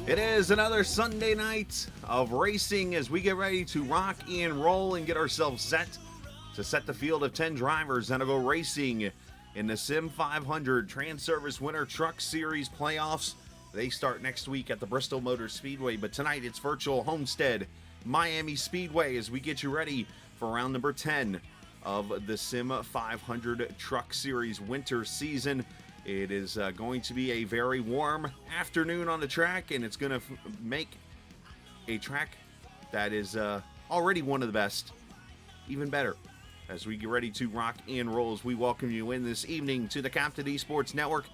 It is another Sunday night of racing as we get ready to rock and roll and get ourselves set to set the field of 10 drivers that'll go racing in the Sim500 Transervice Winter Truck Series playoffs. They start next week at the Bristol Motor Speedway, but tonight it's virtual Homestead, Miami Speedway as we get you ready for round number 10 of the Sim500 Truck Series winter season. It is going to be a very warm afternoon on the track, and it's going to make a track that is already one of the best even better. As we get ready to rock and roll, as we welcome you in this evening to the Captain Esports Network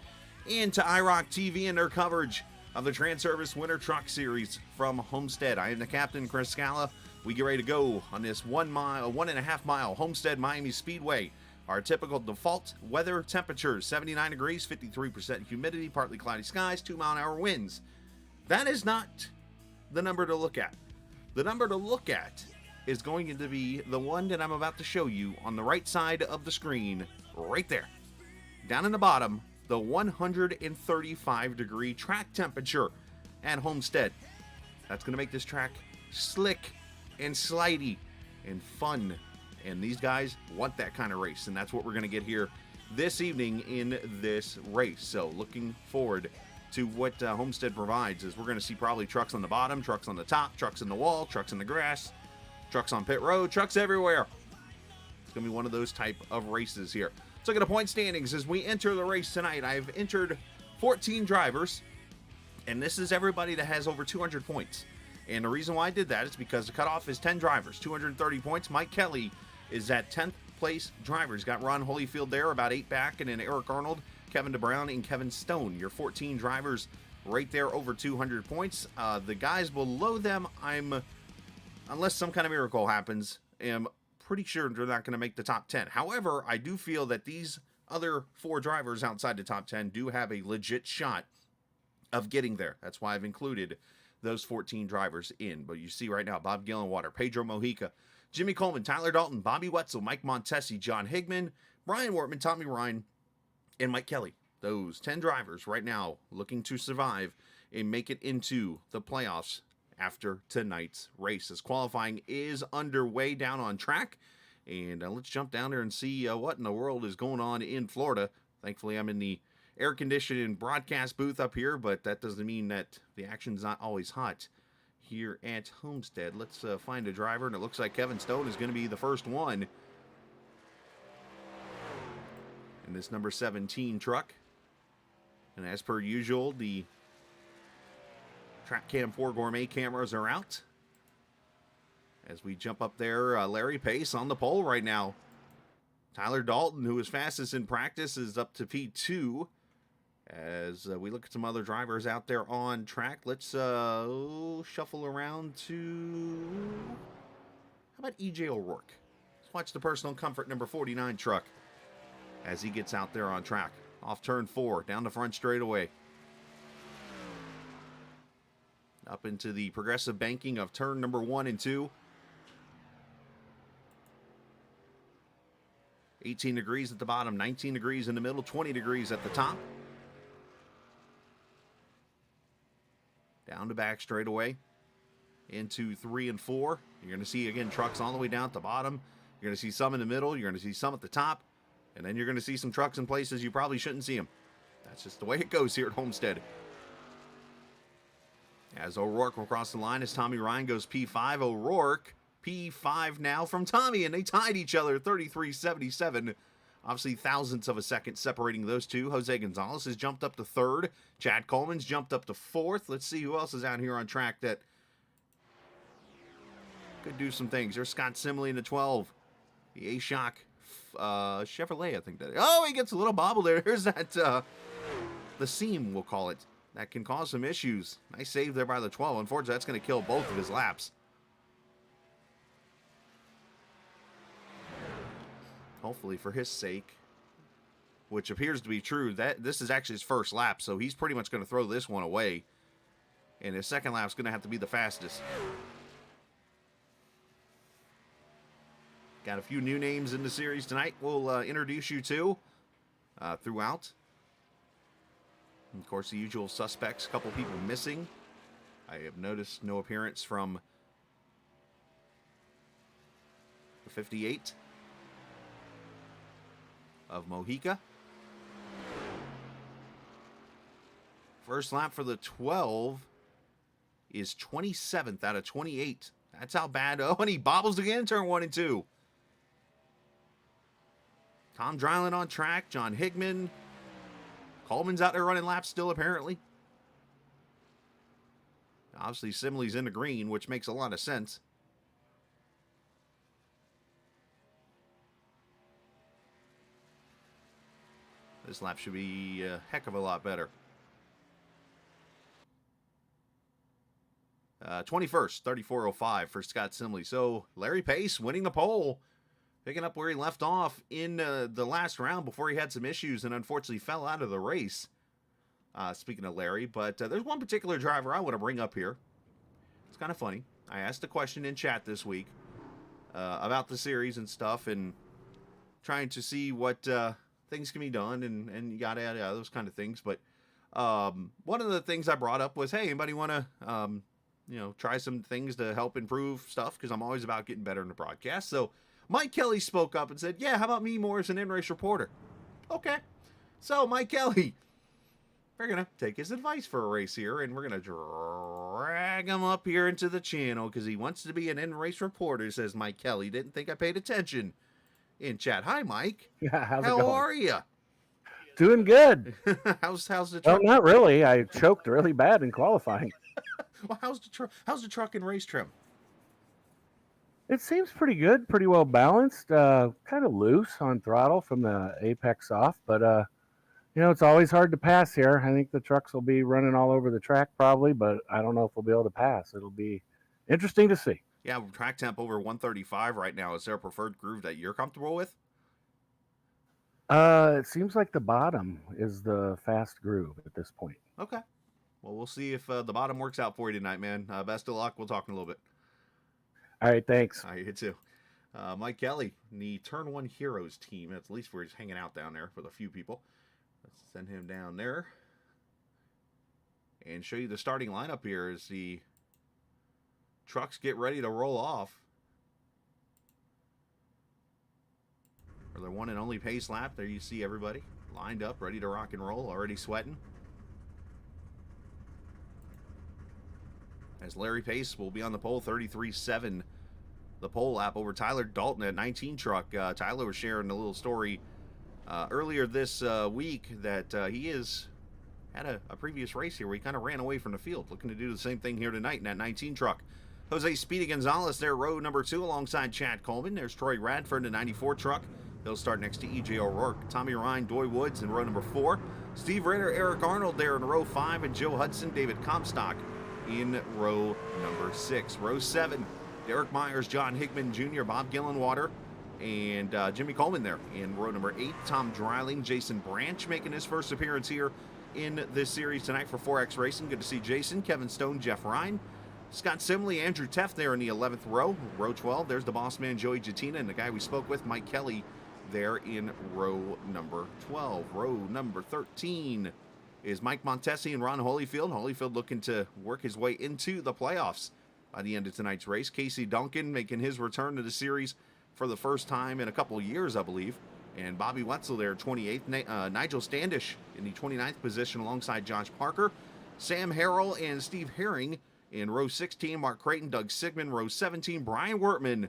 and to iRock TV and their coverage of the Transervice Winter Truck Series from Homestead. I am the captain, Chris Scala. We get ready to go on this 1.5 mile Homestead Miami Speedway. Our typical default weather temperatures, 79 degrees, 53% humidity, partly cloudy skies, 2-mile-an-hour winds. That is not the number to look at. The number to look at is going to be the one that I'm about to show you on the right side of the screen, right there. Down in the bottom, the 135-degree track temperature at Homestead. That's going to make this track slick and slidey and fun. And these guys want that kind of race, and that's what we're going to get here this evening in this race. So looking forward to what Homestead provides, is we're going to see probably trucks on the bottom, trucks on the top, trucks in the wall, trucks in the grass, trucks on pit road, trucks everywhere. It's going to be one of those type of races here. Let's look at the point standings as we enter the race tonight. I've entered 14 drivers, and this is everybody that has over 200 points. And the reason why I did that is because the cutoff is 10 drivers, 230 points. Mike Kelly is at 10th place driver. He's got Ron Holyfield there, about 8 back, and then Eric Arnold, Kevin DeBrown, and Kevin Stone. Your 14 drivers right there over 200 points. The guys below them, unless some kind of miracle happens, am pretty sure they're not going to make the top 10. However, I do feel that these other 4 drivers outside the top 10 do have a legit shot of getting there. That's why I've included those 14 drivers in. But you see right now, Bob Gillenwater, Pedro Mojica, Jimmy Coleman, Tyler Dalton, Bobby Wetzel, Mike Montesi, John Higman, Brian Wortman, Tommy Ryan, and Mike Kelly. Those 10 drivers right now looking to survive and make it into the playoffs after tonight's race. As qualifying is underway down on track. And let's jump down there and see what in the world is going on in Florida. Thankfully, I'm in the air-conditioned broadcast booth up here, but that doesn't mean that the action's not always hot here at Homestead. Let's find a driver, and it looks like Kevin Stone is going to be the first one in this number 17 truck. And as per usual, the Track Cam 4 Gourmet cameras are out. As we jump up there, Larry Pace on the pole right now. Tyler Dalton, who is fastest in practice, is up to P2. As we look at some other drivers out there on track, let's shuffle around to, how about E.J. O'Rourke? Let's watch the personal comfort number 49 truck as he gets out there on track. Off turn 4, down the front straightaway. Up into the progressive banking of turn number 1 and 2. 18 degrees at the bottom, 19 degrees in the middle, 20 degrees at the top. Down to back straightaway into 3 and 4. You're going to see, again, trucks all the way down at the bottom. You're going to see some in the middle. You're going to see some at the top. And then you're going to see some trucks in places you probably shouldn't see them. That's just the way it goes here at Homestead. As O'Rourke will cross the line as Tommy Ryan goes P5. O'Rourke P5 now from Tommy, and they tied each other 33-77. Obviously, thousandths of a second separating those two. Jose Gonzalez has jumped up to 3rd. Chad Coleman's jumped up to 4th. Let's see who else is out here on track that could do some things. There's Scott Simley in the 12. The A-Shock Chevrolet, I think that is. Oh, he gets a little bobble there. Here's that, the seam, we'll call it. That can cause some issues. Nice save there by the 12. Unfortunately, that's going to kill both of his laps. Hopefully for his sake, which appears to be true, that this is actually his first lap, so he's pretty much going to throw this one away. And his second lap is going to have to be the fastest. Got a few new names in the series tonight we'll introduce you to throughout. And of course, the usual suspects, a couple people missing. I have noticed no appearance from the 58 of Mojica. First lap for the 12 is 27th out of 28. That's how bad. Oh, and he bobbles again, turn 1 and 2. Tom Dryland on track. John Higman. Coleman's out there running laps still, apparently. Obviously, Simley's in the green, which makes a lot of sense. This lap should be a heck of a lot better. 21st, 34.05 for Scott Simley. So Larry Pace winning the pole, picking up where he left off in the last round before he had some issues and unfortunately fell out of the race. Speaking of Larry, but there's one particular driver I want to bring up here. It's kind of funny. I asked a question in chat this week about the series and stuff and trying to see what things can be done and yada, yada, yada, those kind of things. But one of the things I brought up was, hey, anybody want to try some things to help improve stuff, because I'm always about getting better in the broadcast. So Mike Kelly spoke up and said, yeah, how about me more as an in-race reporter? Okay. So Mike Kelly, we're going to take his advice for a race here, and we're going to drag him up here into the channel because he wants to be an in-race reporter, says Mike Kelly. Didn't think I paid attention in chat. Hi, Mike. Yeah, how's it How going? are you? Doing good. how's the Well, truck? not really. I choked really bad in qualifying. Well, how's the truck and race trim? It seems pretty good, pretty well balanced, kind of loose on throttle from the apex off, but it's always hard to pass here. I think the trucks will be running all over the track probably, but I don't know if we'll be able to pass. It'll be interesting to see. Yeah, track temp over 135 right now. Is there a preferred groove that you're comfortable with? It seems like the bottom is the fast groove at this point. Okay. Well, we'll see if the bottom works out for you tonight, man. Best of luck. We'll talk in a little bit. All right, thanks. All right, you too. Mike Kelly, the Turn 1 Heroes team. At least where he's hanging out down there with a few people. Let's send him down there. And show you the starting lineup here as the trucks get ready to roll off. For their one and only pace lap, there you see everybody lined up, ready to rock and roll, already sweating. As Larry Pace will be on the pole, 33.7 the pole lap over Tyler Dalton at 19 truck. Tyler was sharing a little story earlier this week that he had a previous race here where he kind of ran away from the field, looking to do the same thing here tonight in that 19 truck. Jose Speedy Gonzalez there, row number 2 alongside Chad Coleman. There's Troy Radford in the 94 truck. They'll start next to E.J. O'Rourke, Tommy Ryan, Doy Woods in row number 4. Steve Ritter, Eric Arnold there in row 5, and Joe Hudson, David Comstock in row number 6. Row 7, Derek Myers, John Higman Jr., Bob Gillenwater, and Jimmy Coleman there in row number 8. Tom Dryling, Jason Branch making his first appearance here in this series tonight for 4X Racing. Good to see Jason, Kevin Stone, Jeff Ryan. Scott Simley, Andrew Teff there in the 11th row. Row 12, there's the boss man, Joey Jatina, and the guy we spoke with, Mike Kelly, there in row number 12. Row number 13 is Mike Montesi and Ron Holyfield. Holyfield looking to work his way into the playoffs by the end of tonight's race. Casey Duncan making his return to the series for the first time in a couple of years, I believe. And Bobby Wetzel there, 28th. Nigel Standish in the 29th position alongside Josh Parker. Sam Harrell and Steve Herring in row 16. Mark Creighton, Doug Sigmund, row 17. Brian Wertman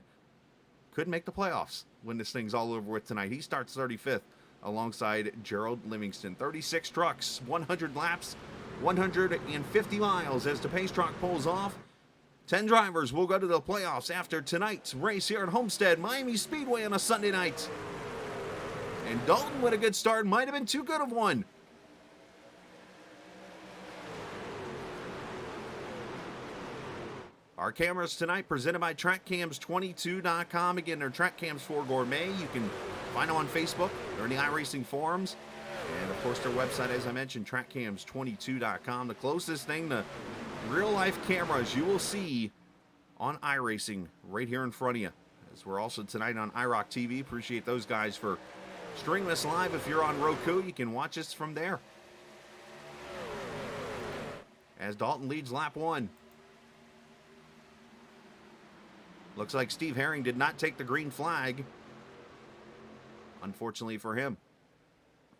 couldn't make the playoffs when this thing's all over with tonight. He starts 35th alongside Gerald Livingston. 36 trucks, 100 laps, 150 miles as the pace truck pulls off. 10 drivers will go to the playoffs after tonight's race here at Homestead, Miami Speedway on a Sunday night. And Dalton with a good start, might have been too good of one. Our cameras tonight presented by TrackCams22.com. Again, they're TrackCams for Gourmet. You can find them on Facebook. They're in the iRacing forums. And, of course, their website, as I mentioned, TrackCams22.com. The closest thing to real-life cameras you will see on iRacing right here in front of you. As we're also tonight on iRock TV. Appreciate those guys for streaming us live. If you're on Roku, you can watch us from there. As Dalton leads lap 1. Looks like Steve Herring did not take the green flag. Unfortunately for him.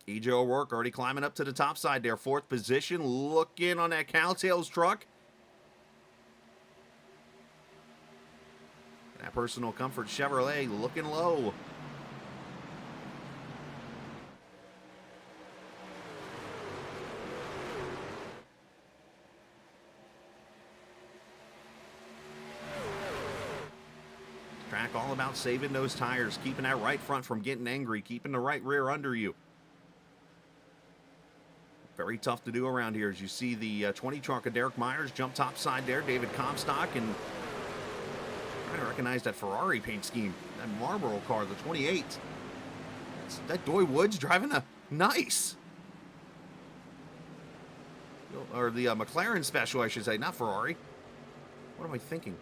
EJ O'Rourke already climbing up to the top side there. 4th position. Looking on that Cowtails truck. That Personal Comfort Chevrolet looking low. Track all about saving those tires, keeping that right front from getting angry, keeping the right rear under you. Very tough to do around here as you see the 20 truck of Derek Myers jump top side there. David Comstock, and trying to recognize that Ferrari paint scheme. That Marlboro car, the 28. It's that Doy Woods driving a nice. Or the McLaren special, I should say, not Ferrari. What am I thinking?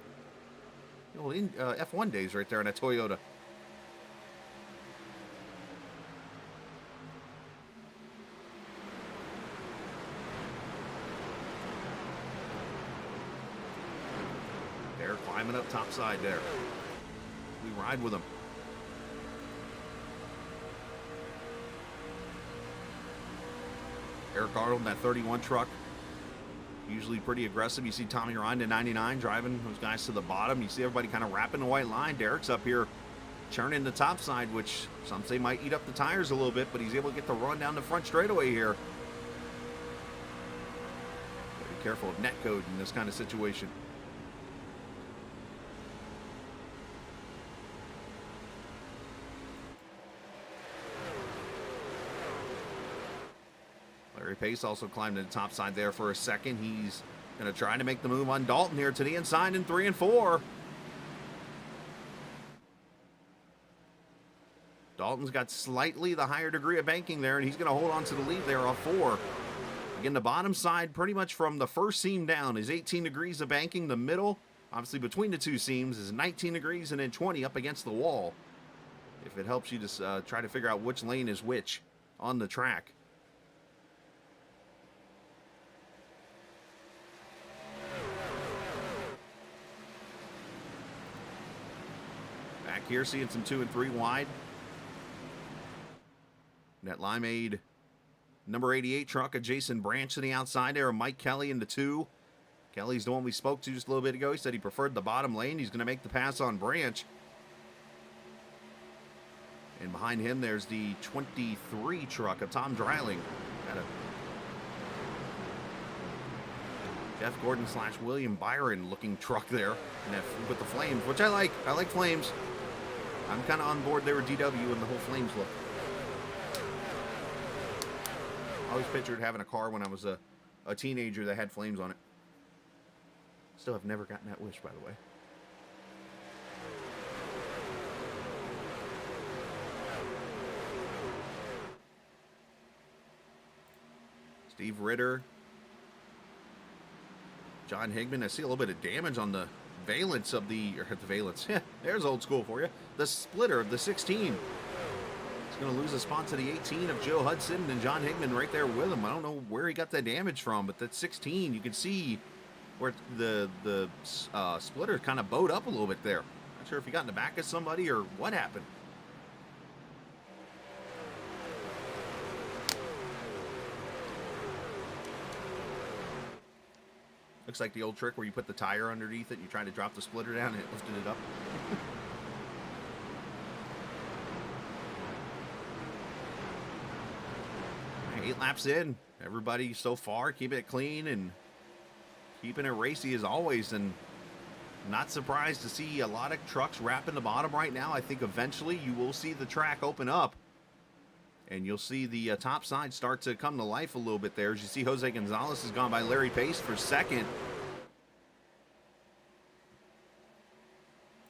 The old F1 days right there in that Toyota. They're climbing up top side there. We ride with them. Eric Arnold in that 31 truck. Usually pretty aggressive. You see Tommy Ryan in 99 driving those guys to the bottom. You see everybody kind of wrapping the white line. Derek's up here churning the top side, which some say might eat up the tires a little bit, but he's able to get the run down the front straightaway here. Be careful of netcode in this kind of situation. Larry Pace also climbed to the top side there for a second. He's going to try to make the move on Dalton here to the inside in 3 and 4. Dalton's got slightly the higher degree of banking there, and he's going to hold on to the lead there off 4. Again, the bottom side, pretty much from the first seam down, is 18 degrees of banking. The middle, obviously between the two seams, is 19 degrees, and then 20 up against the wall. If it helps you to try to figure out which lane is which on the track. Back here, seeing some 2 and 3 wide. That limeade number 88 truck of Jason Branch to the outside there, Mike Kelly in the 2. Kelly's the one we spoke to just a little bit ago. He said he preferred the bottom lane. He's going to make the pass on Branch. And behind him, there's the 23 truck of Tom Dreiling. Got a Jeff Gordon / William Byron looking truck there. And that, with the flames, which I like. I like flames. I'm kind of on board there with DW and the whole flames look. I always pictured having a car when I was a teenager that had flames on it. Still have never gotten that wish, by the way. Steve Ritter. John Higman. I see a little bit of damage on the valence of the valence. Yeah, there's old school for you. The splitter of the 16. He's going to lose a spot to the 18 of Joe Hudson, and John Higman right there with him. I don't know where he got that damage from, but that 16, you can see where the splitter kind of bowed up a little bit there. Not sure if he got in the back of somebody or what happened. Looks like the old trick where you put the tire underneath it and you try to drop the splitter down and it lifted it up. 8 laps in. Everybody so far keeping it clean and keeping it racy as always. And not surprised to see a lot of trucks wrapping the bottom right now. I think eventually you will see the track open up. And you'll see the top side start to come to life a little bit there. As you see, Jose Gonzalez has gone by Larry Pace for second.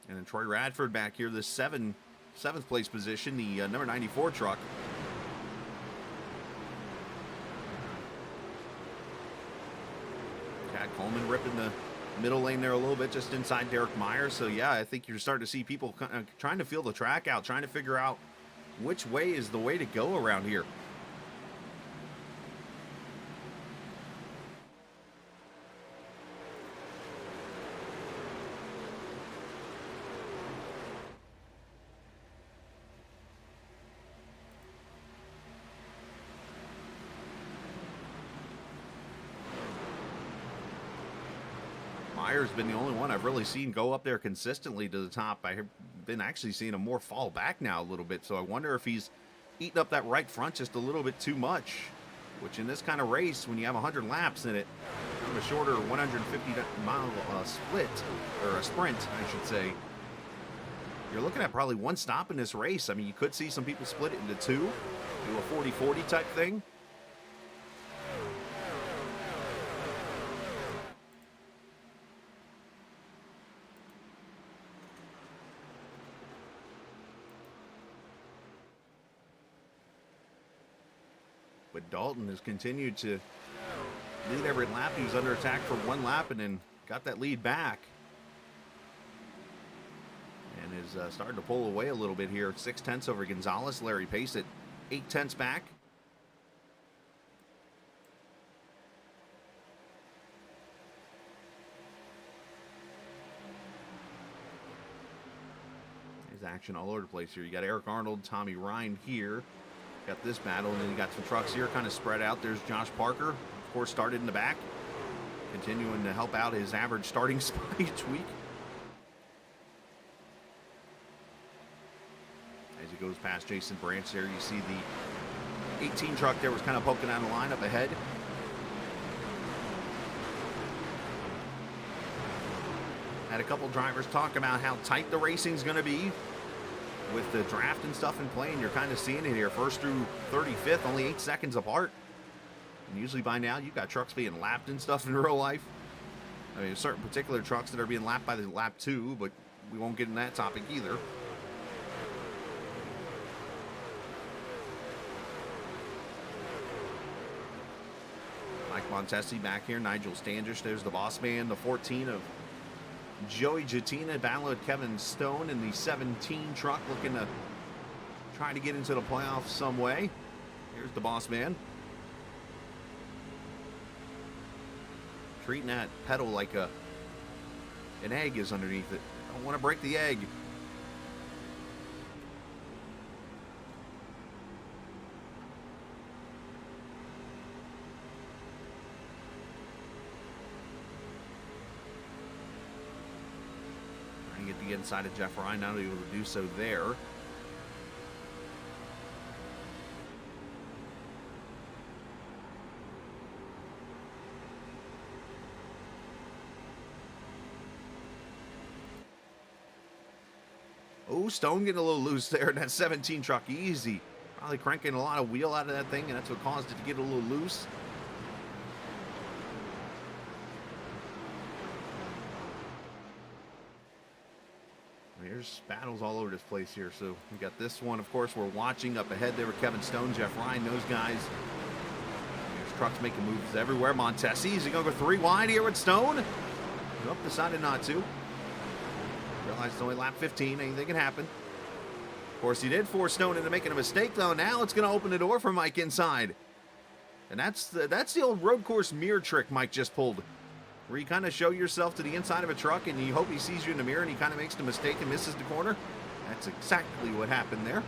And then Troy Radford back here, the seventh place position, the number 94 truck. Chad Coleman ripping the middle lane there a little bit, just inside Derek Myers. So, yeah, I think you're starting to see people trying to feel the track out, trying to figure out which way is the way to go around here. Myers has been the only one I've really seen go up there consistently to the top. I've been actually seeing him more fall back now a little bit, so I wonder if he's eating up that right front just a little bit too much, which in this kind of race, when you have 100 laps in it, kind of a shorter 150-mile split, or a sprint, I should say, you're looking at probably one stop in this race. I mean, you could see some people split it into two, do a 40-40 type thing. But Dalton has continued to lead every lap. He was under attack for one lap and then got that lead back. And is starting to pull away a little bit here. 6/10 over Gonzalez. Larry Pace at 8/10 back. There's action all over the place here. You got Eric Arnold, Tommy Ryan here. Got this battle, and then you got some trucks here kind of spread out. There's Josh Parker, of course, started in the back, continuing to help out his average starting spot each week. As he goes past Jason Branch there, you see the 18 truck there was kind of poking out of the line up ahead. Had a couple drivers talk about how tight the racing's going to be with the draft and stuff in play, and you're kind of seeing it here. First through 35th, only 8 seconds apart. And usually by now, you've got trucks being lapped and stuff in real life. I mean, there's certain particular trucks that are being lapped by the lap 2, but we won't get in that topic either. Mike Montesi back here. Nigel Standish, there's the boss man. The 14 of Joey Jattina battled Kevin Stone in the 17 truck, looking to try to get into the playoffs some way. Here's the boss man. Treating that pedal like an egg is underneath it. Don't want to break the egg. Get the inside of Jeff Ryan, not able to do so there. Oh, Stone getting a little loose there in that 17 truck. Easy. Probably cranking a lot of wheel out of that thing, and that's what caused it to get a little loose. There's battles all over this place here. So we got this one, of course, we're watching up ahead there with Kevin Stone, Jeff Ryan, those guys. There's trucks making moves everywhere. Montesi, is he going to go 3 wide here with Stone? Nope, decided not to. Realized it's only lap 15, anything can happen. Of course, he did force Stone into making a mistake, though. Now it's going to open the door for Mike inside. And that's the old road course mirror trick Mike just pulled, where you kind of show yourself to the inside of a truck and you hope he sees you in the mirror and he kind of makes the mistake and misses the corner. That's exactly what happened there.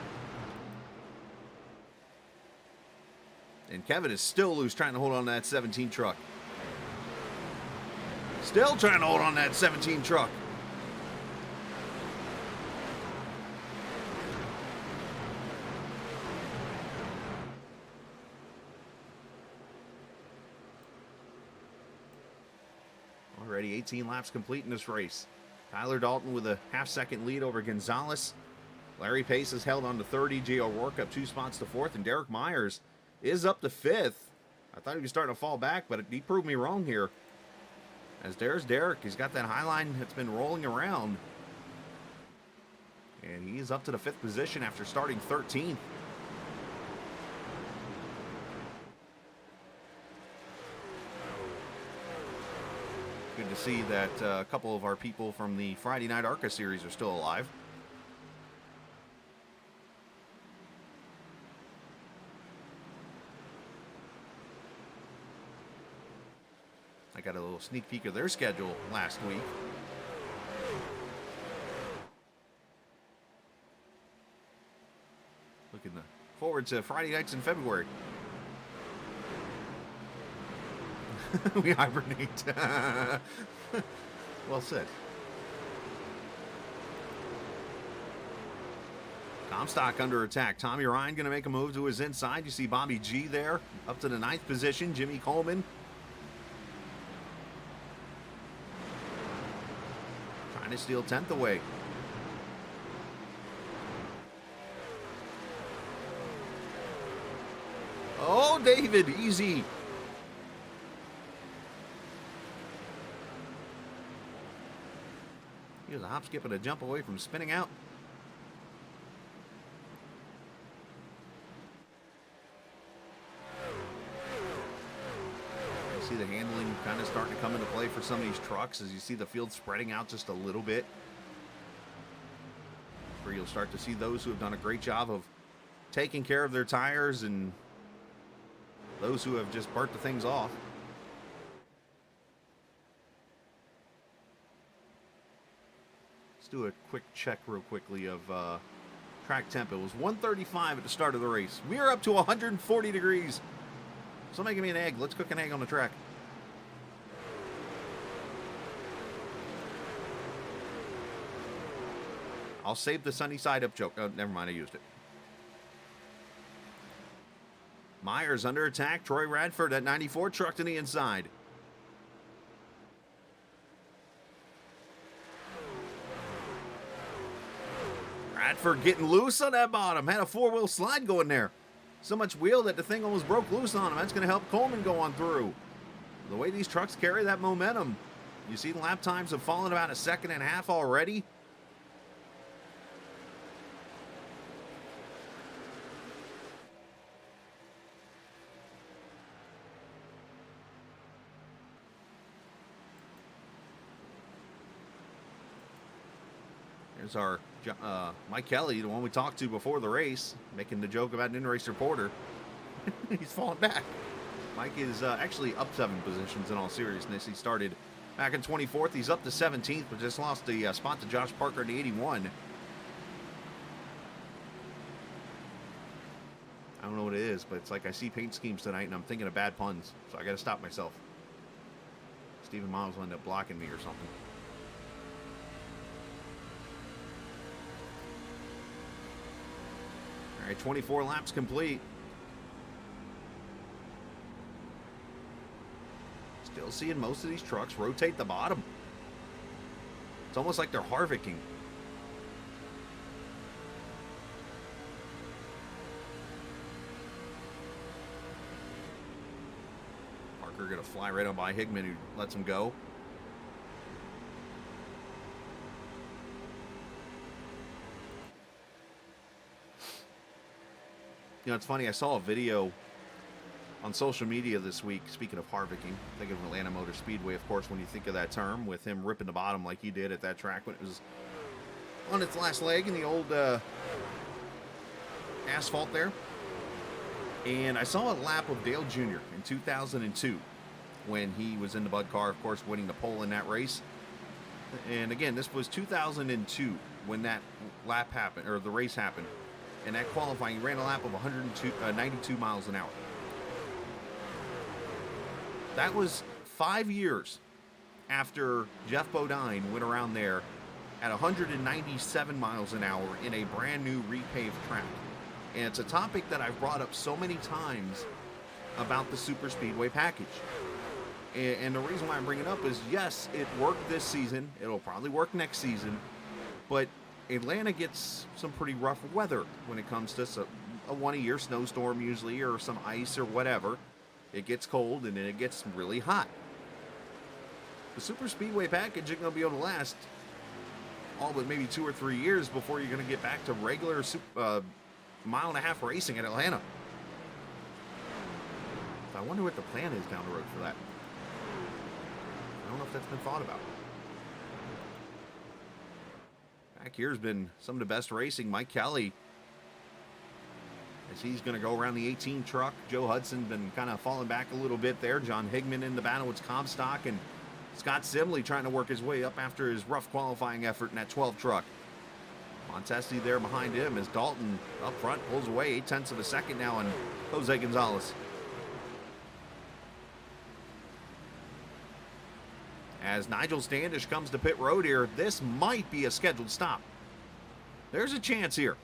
And Kevin is still loose, trying to hold on to that 17 truck. Still trying to hold on to that 17 truck. Already 18 laps complete in this race. Tyler Dalton with a half-second lead over Gonzalez. Larry Pace has held on to 30. Gio O'Rourke up 2 spots to 4th. And Derek Myers is up to 5th. I thought he was starting to fall back, but he proved me wrong here. As there's Derek. He's got that high line that's been rolling around. And he is up to the 5th position after starting 13th. Good to see that a couple of our people from the Friday Night ARCA series are still alive. I got a little sneak peek of their schedule last week. Looking forward to Friday nights in February. We hibernate. Well said. Comstock under attack. Tommy Ryan going to make a move to his inside. You see Bobby G there, up to the 9th position. Jimmy Coleman trying to steal 10th away. Oh, David, easy. He was a hop, skip, and a jump away from spinning out. See the handling kind of starting to come into play for some of these trucks as you see the field spreading out just a little bit. Where you'll start to see those who have done a great job of taking care of their tires and those who have just burnt the things off. Let's do a quick check real quickly of track temp. It was 135 at the start of the race. We are up to 140 degrees. Somebody give me an egg. Let's cook an egg on the track. I'll save the sunny side up joke. Oh, never mind. I used it. Myers under attack. Troy Radford at 94 truck to the inside. Radford getting loose on that bottom. Had a 4-wheel slide going there. So much wheel that the thing almost broke loose on him. That's going to help Coleman go on through. The way these trucks carry that momentum. You see the lap times have fallen about a second and a half already. There's our Mike Kelly, the one we talked to before the race, making the joke about an in-race reporter. He's falling back. Mike is actually up 7 positions in all seriousness. He started back in 24th. He's up to 17th, but just lost the spot to Josh Parker to 81. I don't know what it is, but it's like I see paint schemes tonight, and I'm thinking of bad puns, so I got to stop myself. Stephen Miles will end up blocking me or something. All right, 24 laps complete. Still seeing most of these trucks rotate the bottom. It's almost like they're Harvicking. Parker gonna fly right on by Higman, who lets him go. You know, it's funny, I saw a video on social media this week, speaking of Harvicking, thinking of Atlanta Motor Speedway, of course, when you think of that term, with him ripping the bottom like he did at that track when it was on its last leg in the old asphalt there. And I saw a lap of Dale Jr. in 2002 when he was in the Bud car, of course, winning the pole in that race. And again, this was 2002 when that lap happened, or the race happened. And that qualifying, he ran a lap of 92 miles an hour. That was 5 years after Jeff Bodine went around there at 197 miles an hour in a brand new repaved track. And it's a topic that I've brought up so many times about the Super Speedway package. And the reason why I'm bringing it up is, yes, it worked this season. It'll probably work next season. But Atlanta gets some pretty rough weather when it comes to a one-a-year snowstorm usually, or some ice or whatever. It gets cold and then it gets really hot. The Super Speedway package isn't going to be able to last all but maybe 2 or 3 years before you're going to get back to regular mile-and-a-half racing at Atlanta. I wonder what the plan is down the road for that. I don't know if that's been thought about. Back here's been some of the best racing. Mike Kelly, as he's going to go around the 18 truck. Joe Hudson been kind of falling back a little bit there. John Higman in the battle with Comstock, and Scott Simley trying to work his way up after his rough qualifying effort in that 12 truck. Montesi there behind him as Dalton up front pulls away 0.8 of a second now on Jose Gonzalez. As Nigel Standish comes to pit road here, this might be a scheduled stop. There's a chance here.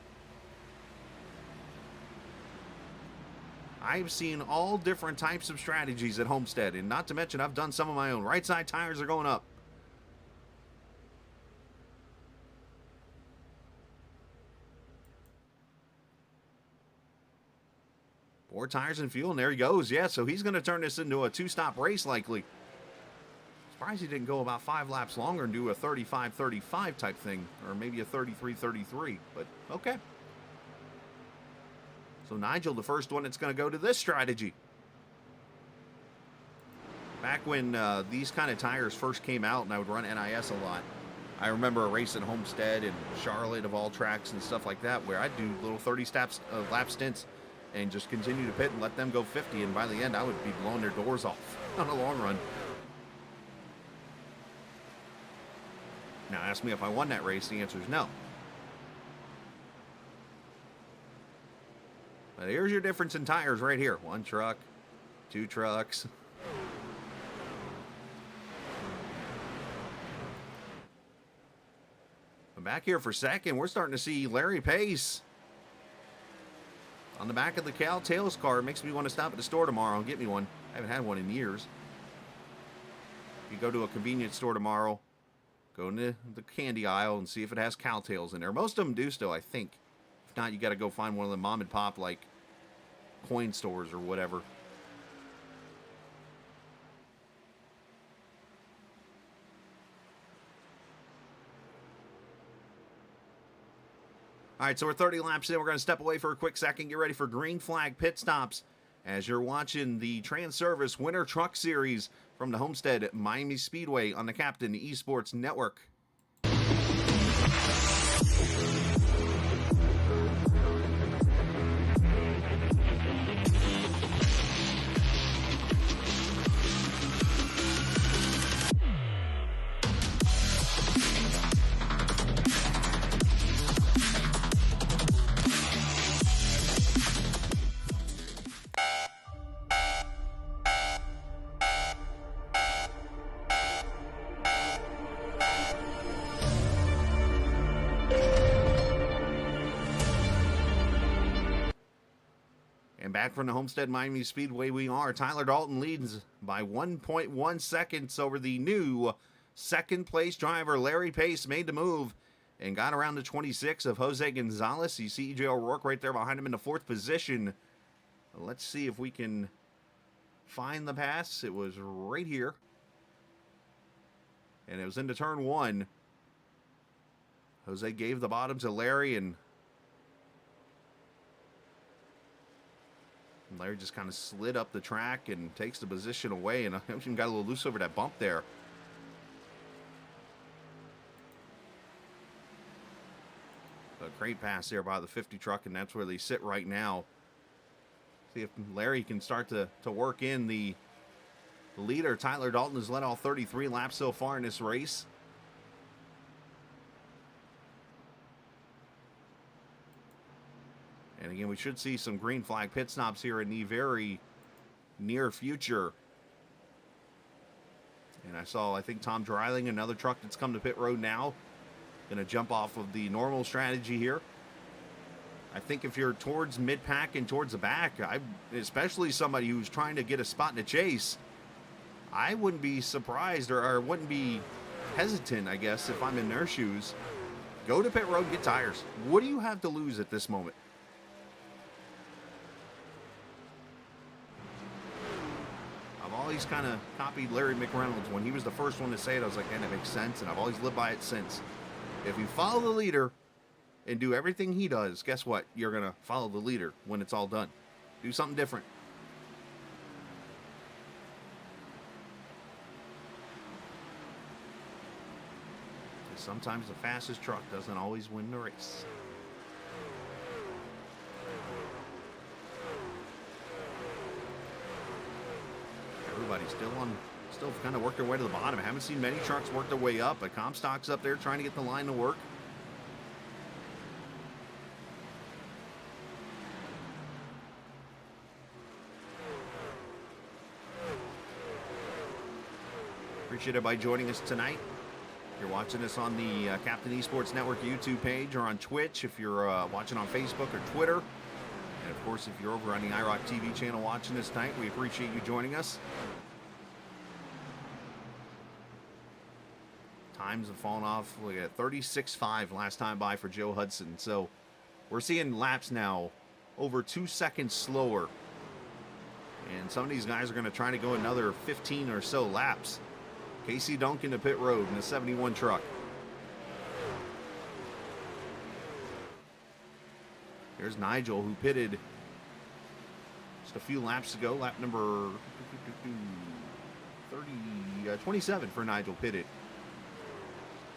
I've seen all different types of strategies at Homestead, and not to mention I've done some of my own. Right side tires are going up. Four tires and fuel, and there he goes. Yeah, so he's going to turn this into a two-stop race likely. Surprised he didn't go about 5 laps longer and do a 35-35 type thing, or maybe a 33-33, but okay. So Nigel, the first one that's going to go to this strategy. Back when these kind of tires first came out and I would run NIS a lot, I remember a race at Homestead and Charlotte of all tracks and stuff like that where I'd do little 30 lap stints and just continue to pit and let them go 50, and by the end I would be blowing their doors off on a long run. Now ask me if I won that race, the answer is no. But here's your difference in tires right here. 1 truck, 2 trucks. But back here for second, we're starting to see Larry Pace on the back of the Cal Tails car. It makes me want to stop at the store tomorrow and get me one. I haven't had one in years. You go to a convenience store tomorrow, go into the candy aisle and see if it has Cal Tails in there. Most of them do still, I think. If not, you got to go find one of the mom and pop like coin stores or whatever. All right, so we're 30 laps in. We're going to step away for a quick second. Get ready for green flag pit stops as you're watching the Transervice Winter Truck Series from the Homestead at Miami Speedway on the Captain Esports Network. And back from the Homestead Miami Speedway we are. Tyler Dalton leads by 1.1 seconds over the new second place driver. Larry Pace made the move and got around the 26 of Jose Gonzalez. You see EJ O'Rourke right there behind him in the 4th position. Let's see if we can find the pass. It was right here. And it was into turn 1. Jose gave the bottom to Larry, and Larry just kind of slid up the track and takes the position away, and I even got a little loose over that bump there. A great pass there by the 50 truck, and that's where they sit right now. See if Larry can start to work in the leader. Tyler Dalton has led all 33 laps so far in this race. And again, we should see some green flag pit stops here in the very near future. And I think Tom Dreiling, another truck that's come to pit road now, going to jump off of the normal strategy here. I think if you're towards mid-pack and towards the back, especially somebody who's trying to get a spot in the chase, I wouldn't be surprised or wouldn't be hesitant, I guess, if I'm in their shoes. Go to pit road and get tires. What do you have to lose at this moment? I've always kind of copied Larry McReynolds. When he was the first one to say it, I was like, yeah, that makes sense, and I've always lived by it since. If you follow the leader and do everything he does, guess what? You're going to follow the leader when it's all done. Do something different. Sometimes the fastest truck doesn't always win the race. Everybody's still kind of worked their way to the bottom. I haven't seen many trucks work their way up, but Comstock's up there trying to get the line to work. Appreciate everybody joining us tonight. You're watching us on the Captain Esports Network YouTube page or on Twitch if you're watching on Facebook or Twitter. And of course, if you're over on the iRock TV channel watching this tonight, we appreciate you joining us. Times have fallen off. Look at 36.5 last time by for Joe Hudson. So we're seeing laps now over 2 seconds slower. And some of these guys are going to try to go another 15 or so laps. Casey Duncan to pit road in the 71 truck. Here's Nigel, who pitted just a few laps ago. Lap number 27 for Nigel pitted.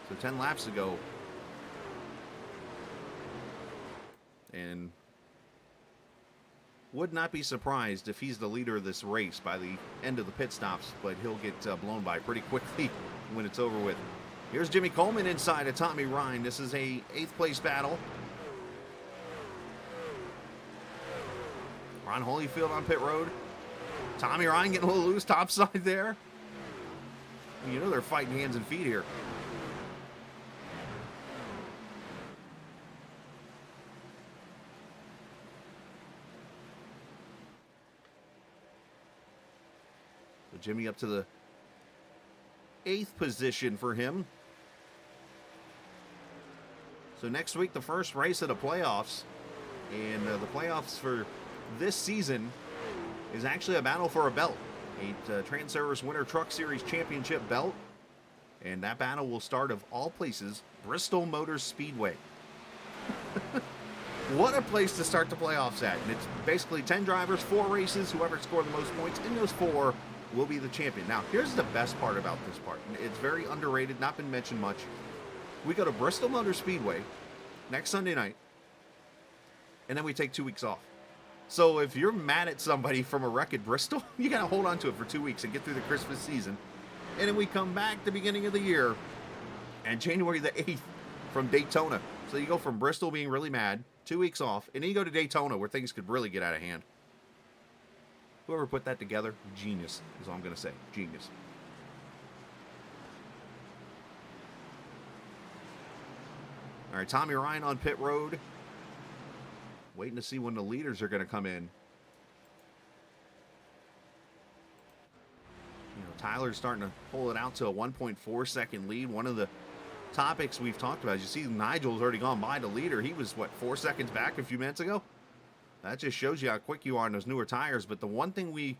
So 10 laps ago. And would not be surprised if he's the leader of this race by the end of the pit stops, but he'll get blown by pretty quickly when it's over with. Here's Jimmy Coleman inside of Tommy Ryan. This is a 8th place battle. Ron Holyfield on pit road. Tommy Ryan getting a little loose topside there. You know they're fighting hands and feet here. Jimmy up to the 8th position for him. So next week, the first race of the playoffs. And the playoffs for this season is actually a battle for a belt. A Transervice Winter Truck Series Championship belt. And that battle will start, of all places, Bristol Motor Speedway. What a place to start the playoffs at. And it's basically 10 drivers, 4 races. Whoever scored the most points in those 4 will be the champion. Now, here's the best part about this part. It's very underrated, not been mentioned much. We go to Bristol Motor Speedway next Sunday night, and then we take 2 weeks off. So if you're mad at somebody from a wreck at Bristol, you got to hold on to it for 2 weeks and get through the Christmas season. And then we come back the beginning of the year, and January the 8th from Daytona. So you go from Bristol being really mad, 2 weeks off, and then you go to Daytona where things could really get out of hand. Whoever put that together, genius is all I'm going to say. Genius. All right, Tommy Ryan on pit road. Waiting to see when the leaders are going to come in. You know, Tyler's starting to pull it out to a 1.4 second lead. One of the topics we've talked about is you see Nigel's already gone by the leader. He was, what, 4 seconds back a few minutes ago? That just shows you how quick you are on those newer tires. But the one thing we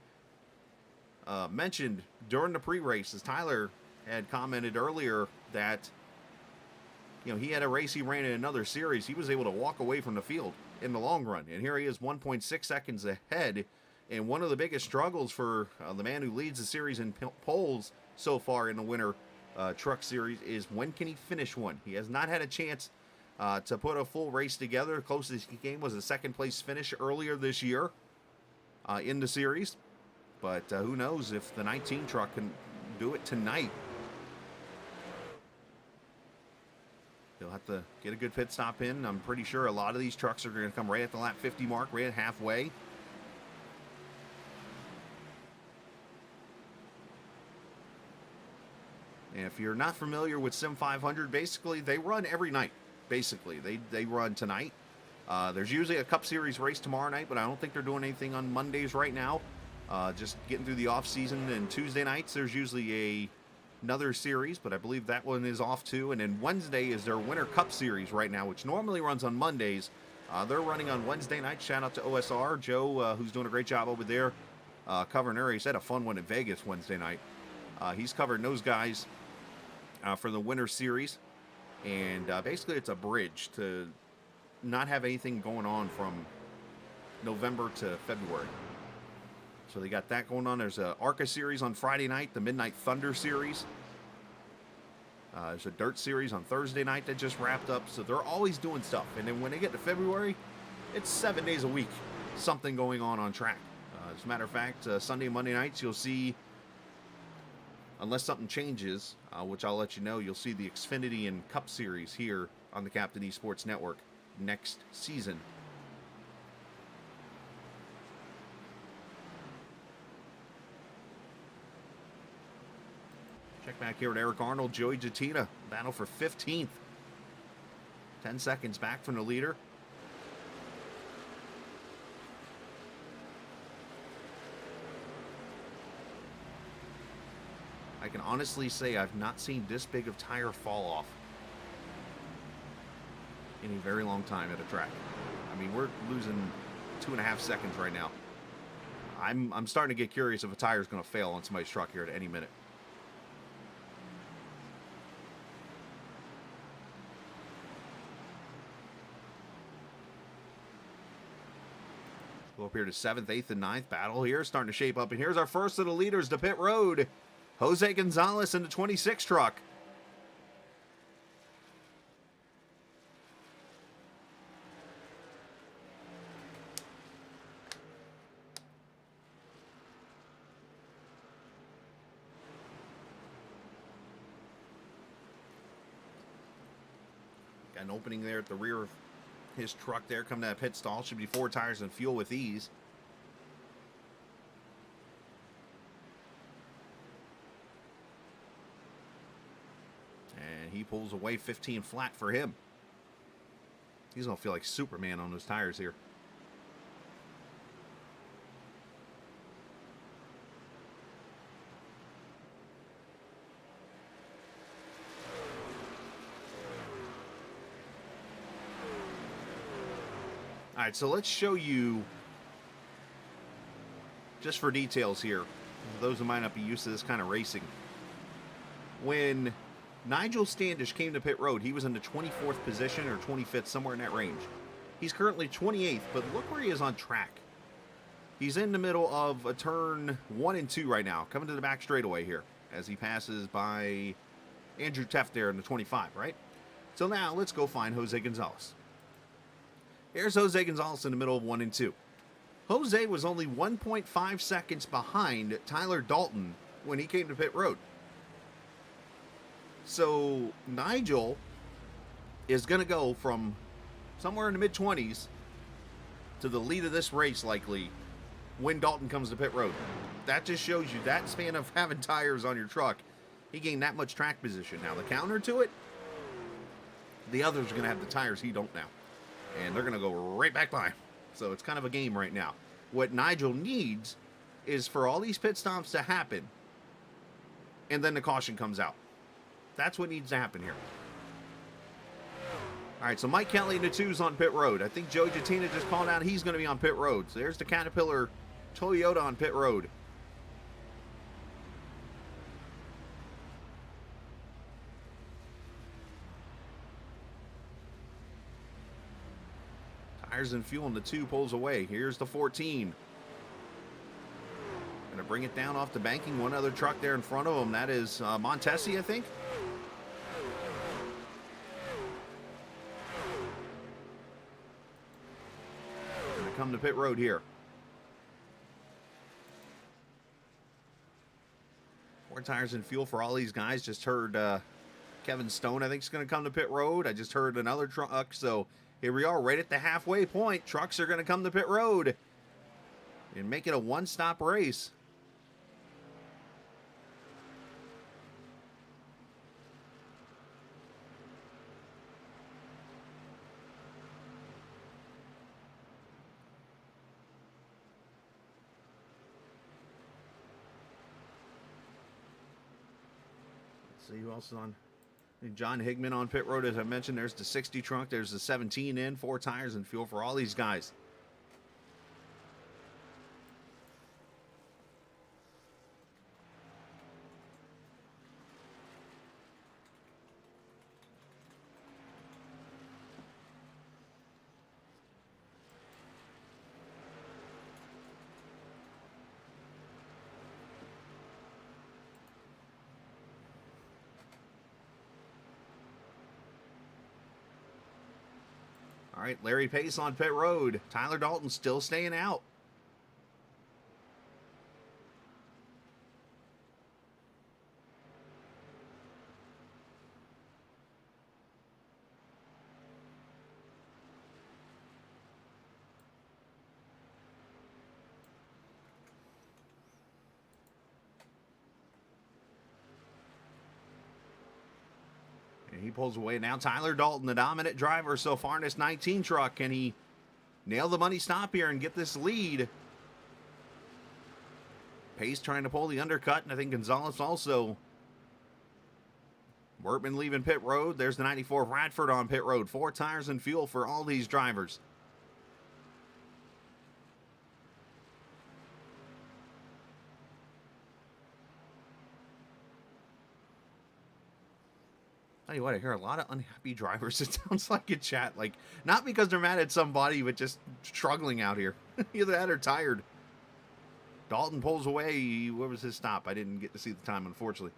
mentioned during the pre-race is Tyler had commented earlier that, you know, he had a race he ran in another series. He was able to walk away from the field in the long run. And here he is 1.6 seconds ahead. And one of the biggest struggles for the man who leads the series in poles so far in the Winter Truck Series is when can he finish one? He has not had a chance to put a full race together. The closest he came was a 2nd place finish earlier this year in the series. But who knows if the 19 truck can do it tonight. He'll have to get a good pit stop in. I'm pretty sure a lot of these trucks are going to come right at the lap 50 mark, right at halfway. And if you're not familiar with Sim500, basically they run every night. Basically, they run tonight. There's usually a Cup Series race tomorrow night, but I don't think they're doing anything on Mondays right now. Just getting through the off season. And Tuesday nights there's usually another series, but I believe that one is off too. And then Wednesday is their Winter Cup Series right now, which normally runs on Mondays. They're running on Wednesday night. Shout out to OSR Joe, who's doing a great job over there covering her. He's had a fun one in Vegas Wednesday night. He's covering those guys for the Winter Series. And basically it's a bridge to not have anything going on from November to February. So they got that going on. There's a ARCA series on Friday night, the Midnight Thunder series. There's a Dirt series on Thursday night that just wrapped up. So they're always doing stuff. And then when they get to February, it's 7 days a week, something going on track. As a matter of fact, Sunday and Monday nights, you'll see, unless something changes, which I'll let you know, you'll see the Xfinity and Cup Series here on the Captain Esports Network next season. Check back here at Eric Arnold, Joey Jettina. Battle for 15th. 10 seconds back from the leader. I can honestly say I've not seen this big of tire fall off in a very long time at a track. I mean, we're losing 2.5 seconds right now. I'm starting to get curious if a tire is going to fail on somebody's truck here at any minute. Go up here to 7th, 8th, and 9th. Battle here starting to shape up. And here's our first of the leaders to pit road. Jose Gonzalez in the 26 truck. Got an opening there at the rear of his truck there. Coming to that pit stall. Should be 4 tires and fuel with ease. And he pulls away 15 flat for him. He's going to feel like Superman on those tires here. All right, so let's show you, just for details here, those who might not be used to this kind of racing. When Nigel Standish came to pit road, he was in the 24th position or 25th, somewhere in that range. He's currently 28th, but look where he is on track. He's in the middle of a turn 1 and 2 right now, coming to the back straightaway here as he passes by Andrew Teft there in the 25, right? So now let's go find Jose Gonzalez. Here's Jose Gonzalez in the middle of 1 and 2. Jose was only 1.5 seconds behind Tyler Dalton when he came to pit road. So Nigel is going to go from somewhere in the mid-20s to the lead of this race likely when Dalton comes to pit road. That just shows you that span of having tires on your truck. He gained that much track position. Now the counter to it, the others are going to have the tires he don't now. And they're going to go right back by him. So it's kind of a game right now. What Nigel needs is for all these pit stops to happen. And then the caution comes out. That's what needs to happen here. All right, so Mike Kelly in the 2's on pit road. I think Joe Jettina just called out he's going to be on pit road. So there's the Caterpillar Toyota on pit road. Tires and fuel, and the 2 pulls away. Here's the 14. Going to bring it down off the banking. One other truck there in front of him. That is Montesi, I think. Going to come to pit road here. 4 tires and fuel for all these guys. Just heard Kevin Stone, I think, is going to come to pit road. I just heard another truck, so here we are right at the halfway point. Trucks are going to come to pit road and make it a one-stop race. Let's see who else is on. John Higman on pit road, as I mentioned. There's the 60 trunk. There's the 17 in, 4 tires and fuel for all these guys. All right, Larry Pace on pit road. Tyler Dalton still staying out. And he pulls away. Now Tyler Dalton, the dominant driver so far in this 19 truck. Can he nail the money stop here and get this lead? Pace trying to pull the undercut, and I think Gonzalez also. Workman leaving pit road. There's the 94 Radford on pit road. 4 tires and fuel for all these drivers. Tell you what, I hear a lot of unhappy drivers. It sounds like in chat. Like, not because they're mad at somebody, but just struggling out here. Either that or tired. Dalton pulls away. What was his stop? I didn't get to see the time, unfortunately.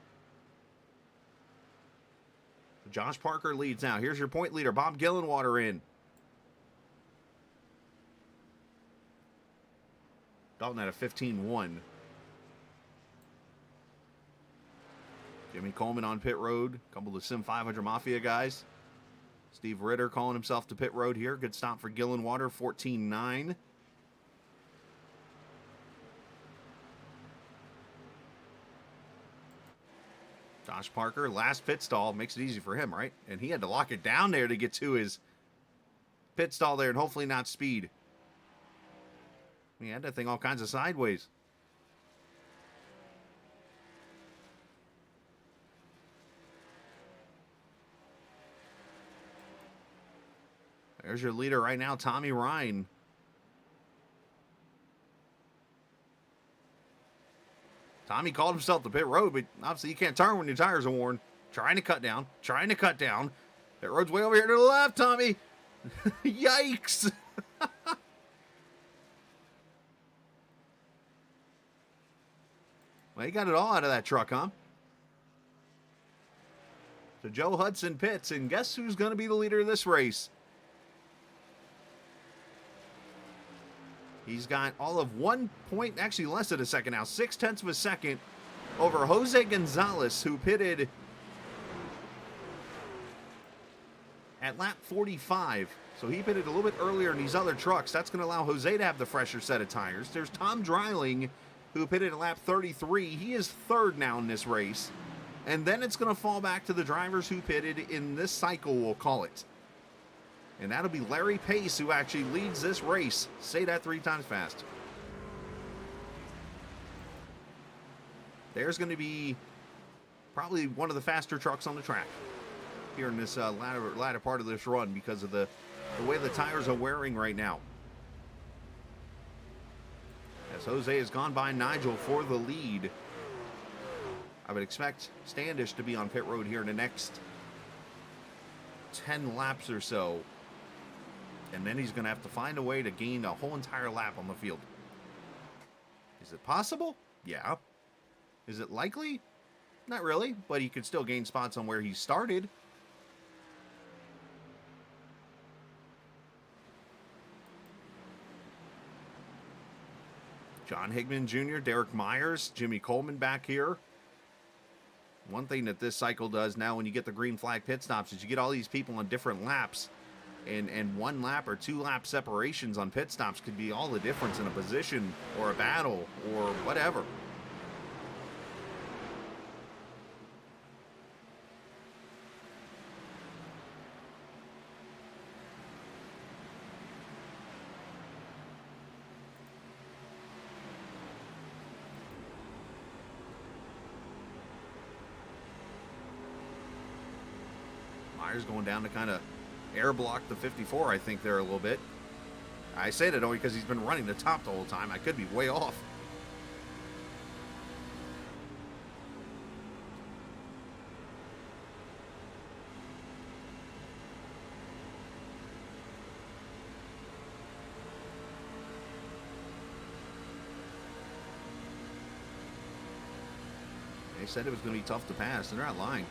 Josh Parker leads now. Here's your point leader, Bob Gillenwater in. Dalton at a 15-1. Jimmy Coleman on pit road. A couple of Sim500 Mafia guys. Steve Ritter calling himself to pit road here. Good stop for Gillenwater, 14-9. Josh Parker, last pit stall, makes it easy for him, right? And he had to lock it down there to get to his pit stall there and hopefully not speed. He had that thing all kinds of sideways. There's your leader right now, Tommy Ryan. Tommy called himself to pit road, but obviously you can't turn when your tires are worn. Trying to cut down. Pit road's way over here to the left, Tommy. Yikes. Well, he got it all out of that truck, huh? So Joe Hudson pits, and guess who's going to be the leader of this race? He's got all of 1 point, actually less than a second now, 0.6 of a second over Jose Gonzalez, who pitted at lap 45. So he pitted a little bit earlier in these other trucks. That's going to allow Jose to have the fresher set of tires. There's Tom Dreiling, who pitted at lap 33. He is third now in this race. And then it's going to fall back to the drivers who pitted in this cycle, we'll call it. And that'll be Larry Pace who actually leads this race. Say that 3 times fast. There's going to be probably one of the faster trucks on the track here in this latter part of this run because of the way the tires are wearing right now. As Jose has gone by Nigel for the lead. I would expect Standish to be on pit road here in the next 10 laps or so. And then he's going to have to find a way to gain a whole entire lap on the field. Is it possible? Yeah. Is it likely? Not really, but he could still gain spots on where he started. John Higman Jr., Derek Myers, Jimmy Coleman back here. One thing that this cycle does now when you get the green flag pit stops is you get all these people on different laps. And 1 lap or 2 lap separations on pit stops could be all the difference in a position or a battle or whatever. Myers going down to kind of air block the 54, I think, there a little bit. I say that only because he's been running the top the whole time. I could be way off. They said it was going to be tough to pass, and they're not lying.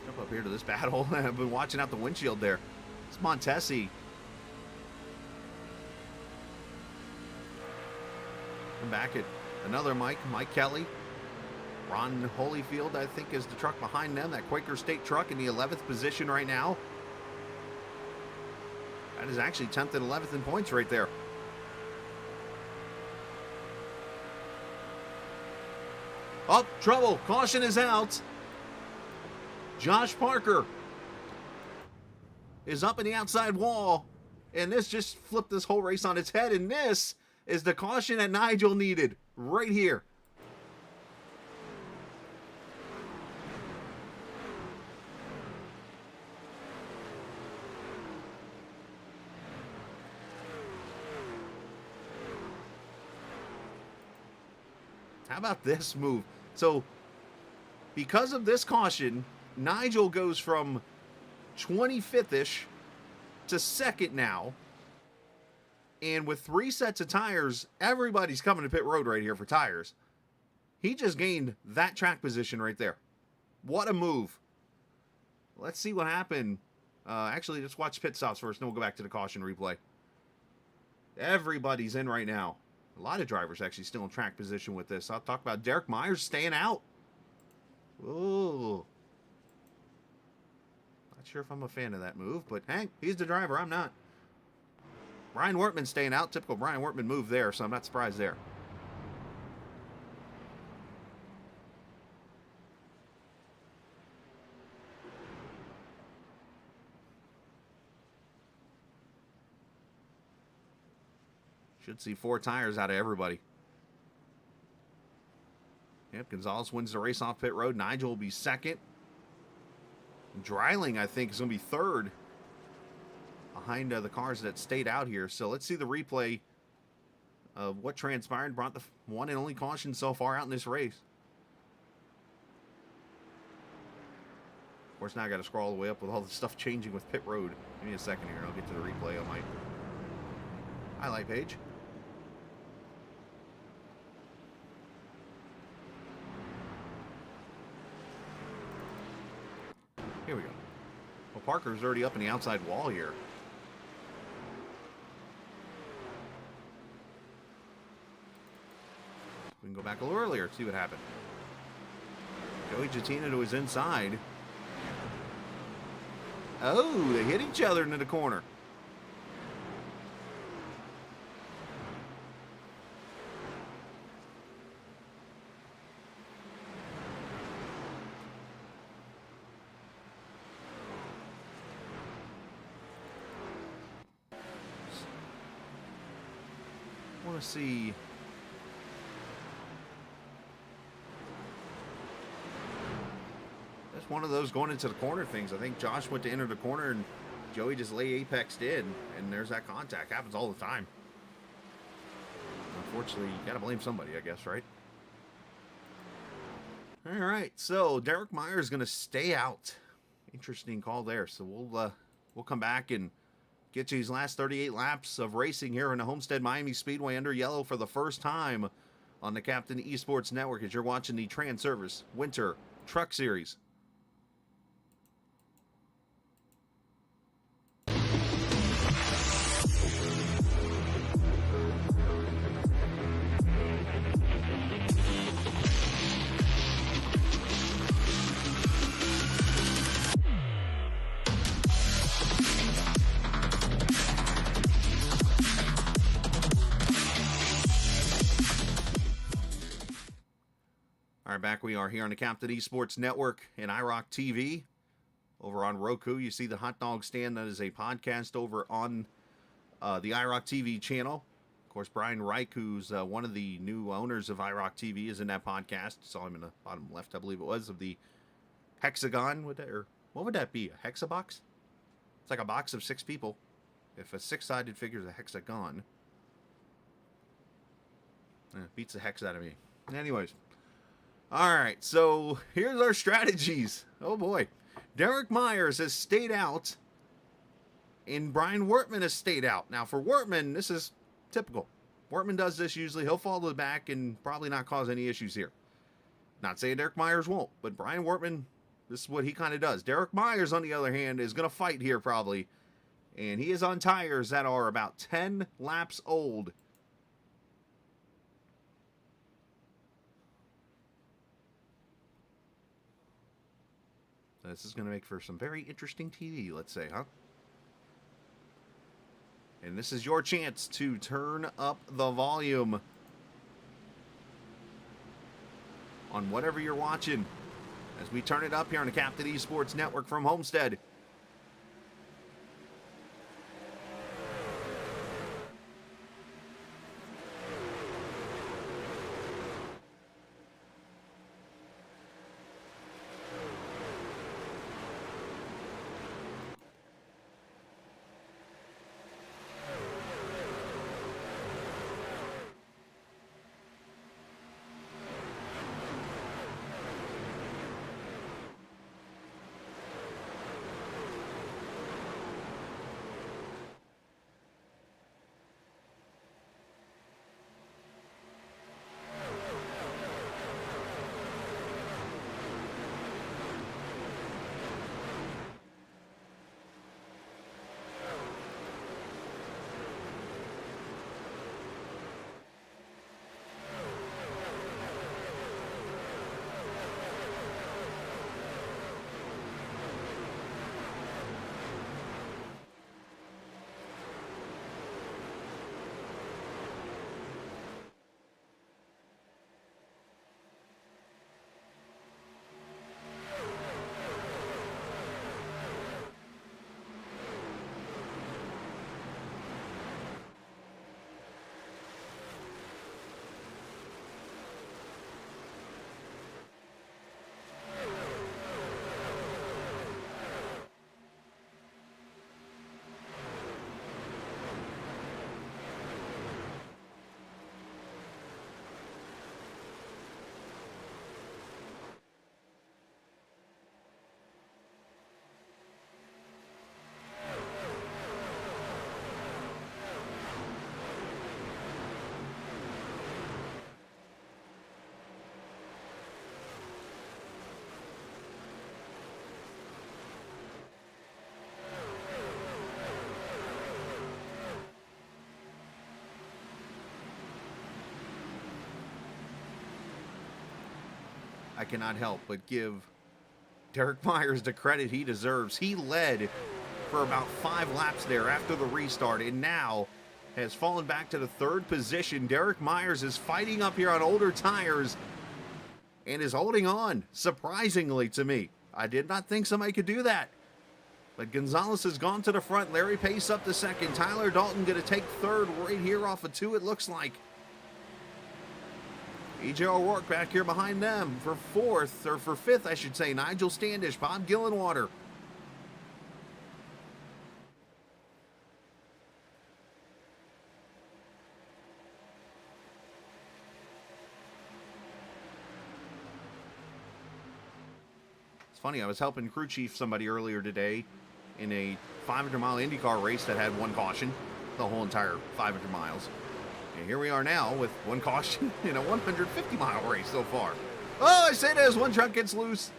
Jump up here to this battle. I've been watching out the windshield there. It's Montesi. I'm back at another Mike Kelly. Ron Holyfield, I think, is the truck behind them. That Quaker State truck in the 11th position right now. That is actually 10th and 11th in points right there. Oh, trouble. Caution is out. Josh Parker is up in the outside wall, and this just flipped this whole race on its head, and this is the caution that Nigel needed right here. How about this move? So, because of this caution, Nigel goes from 25th-ish to second now. And with 3 sets of tires, everybody's coming to pit road right here for tires. He just gained that track position right there. What a move. Let's see what happened. Actually, let's watch pit stops first, and then we'll go back to the caution replay. Everybody's in right now. A lot of drivers actually still in track position with this. I'll talk about Derek Myers staying out. Ooh. Not sure if I'm a fan of that move, but hey, he's the driver. I'm not. Brian Wortman staying out. Typical Brian Wortman move there, so I'm not surprised there. Should see 4 tires out of everybody. Yep, Gonzalez wins the race off pit road. Nigel will be second. Dreiling, I think, is going to be third behind the cars that stayed out here. So let's see the replay of what transpired. Brought the one and only caution so far out in this race. Of course, now I got to scroll all the way up with all the stuff changing with pit road. Give me a second here. I'll get to the replay on my highlight page. Here we go. Well, Parker's already up in the outside wall here. We can go back a little earlier, see what happened. Joey Jattina to his inside. Oh, they hit each other into the corner. I want to see. That's one of those going into the corner things. I think Josh went to enter the corner and Joey just lay apexed in, and there's that contact. Happens all the time. Unfortunately, you got to blame somebody, I guess, right? All right, so Derek Myers is going to stay out. Interesting call there. So we'll come back and get you these last 38 laps of racing here in the Homestead Miami Speedway under yellow for the first time on the Captain Esports Network as you're watching the Transervice Winter Truck Series. All right, back we are here on the Captain Esports Network and iRock TV. Over on Roku, you see the hot dog stand. That is a podcast over on the iRock TV channel. Of course, Brian Reich, who's one of the new owners of iRock TV, is in that podcast. Saw him in the bottom left, I believe it was, of the hexagon. Or what would that be? A hexabox? It's like a box of 6 people. If a 6-sided figure is a hexagon. Beats the hex out of me. Anyways. All right, so here's our strategies. Oh, boy. Derek Myers has stayed out, and Brian Wortman has stayed out. Now, for Wortman, this is typical. Wortman does this usually. He'll fall to the back and probably not cause any issues here. Not saying Derek Myers won't, but Brian Wortman, this is what he kind of does. Derek Myers, on the other hand, is going to fight here probably, and he is on tires that are about 10 laps old. This is going to make for some very interesting TV, let's say, huh? And this is your chance to turn up the volume on whatever you're watching. as we turn it up here on the Captain Esports Network from Homestead. I cannot help but give Derek Myers the credit he deserves. He led for about 5 laps there after the restart and now has fallen back to the 3rd position. Derek Myers is fighting up here on older tires and is holding on, surprisingly to me. I did not think somebody could do that. But Gonzalez has gone to the front. Larry Pace up to 2nd. Tyler Dalton going to take 3rd right here off of 2, it looks like. EJ O'Rourke back here behind them for 4th, or for 5th, I should say. Nigel Standish, Bob Gillenwater. It's funny, I was helping crew chief somebody earlier today in a 500-mile IndyCar race that had 1 caution, the whole entire 500 miles. And here we are now with 1 caution in a 150-mile race so far. Oh, I say it as 1 truck gets loose.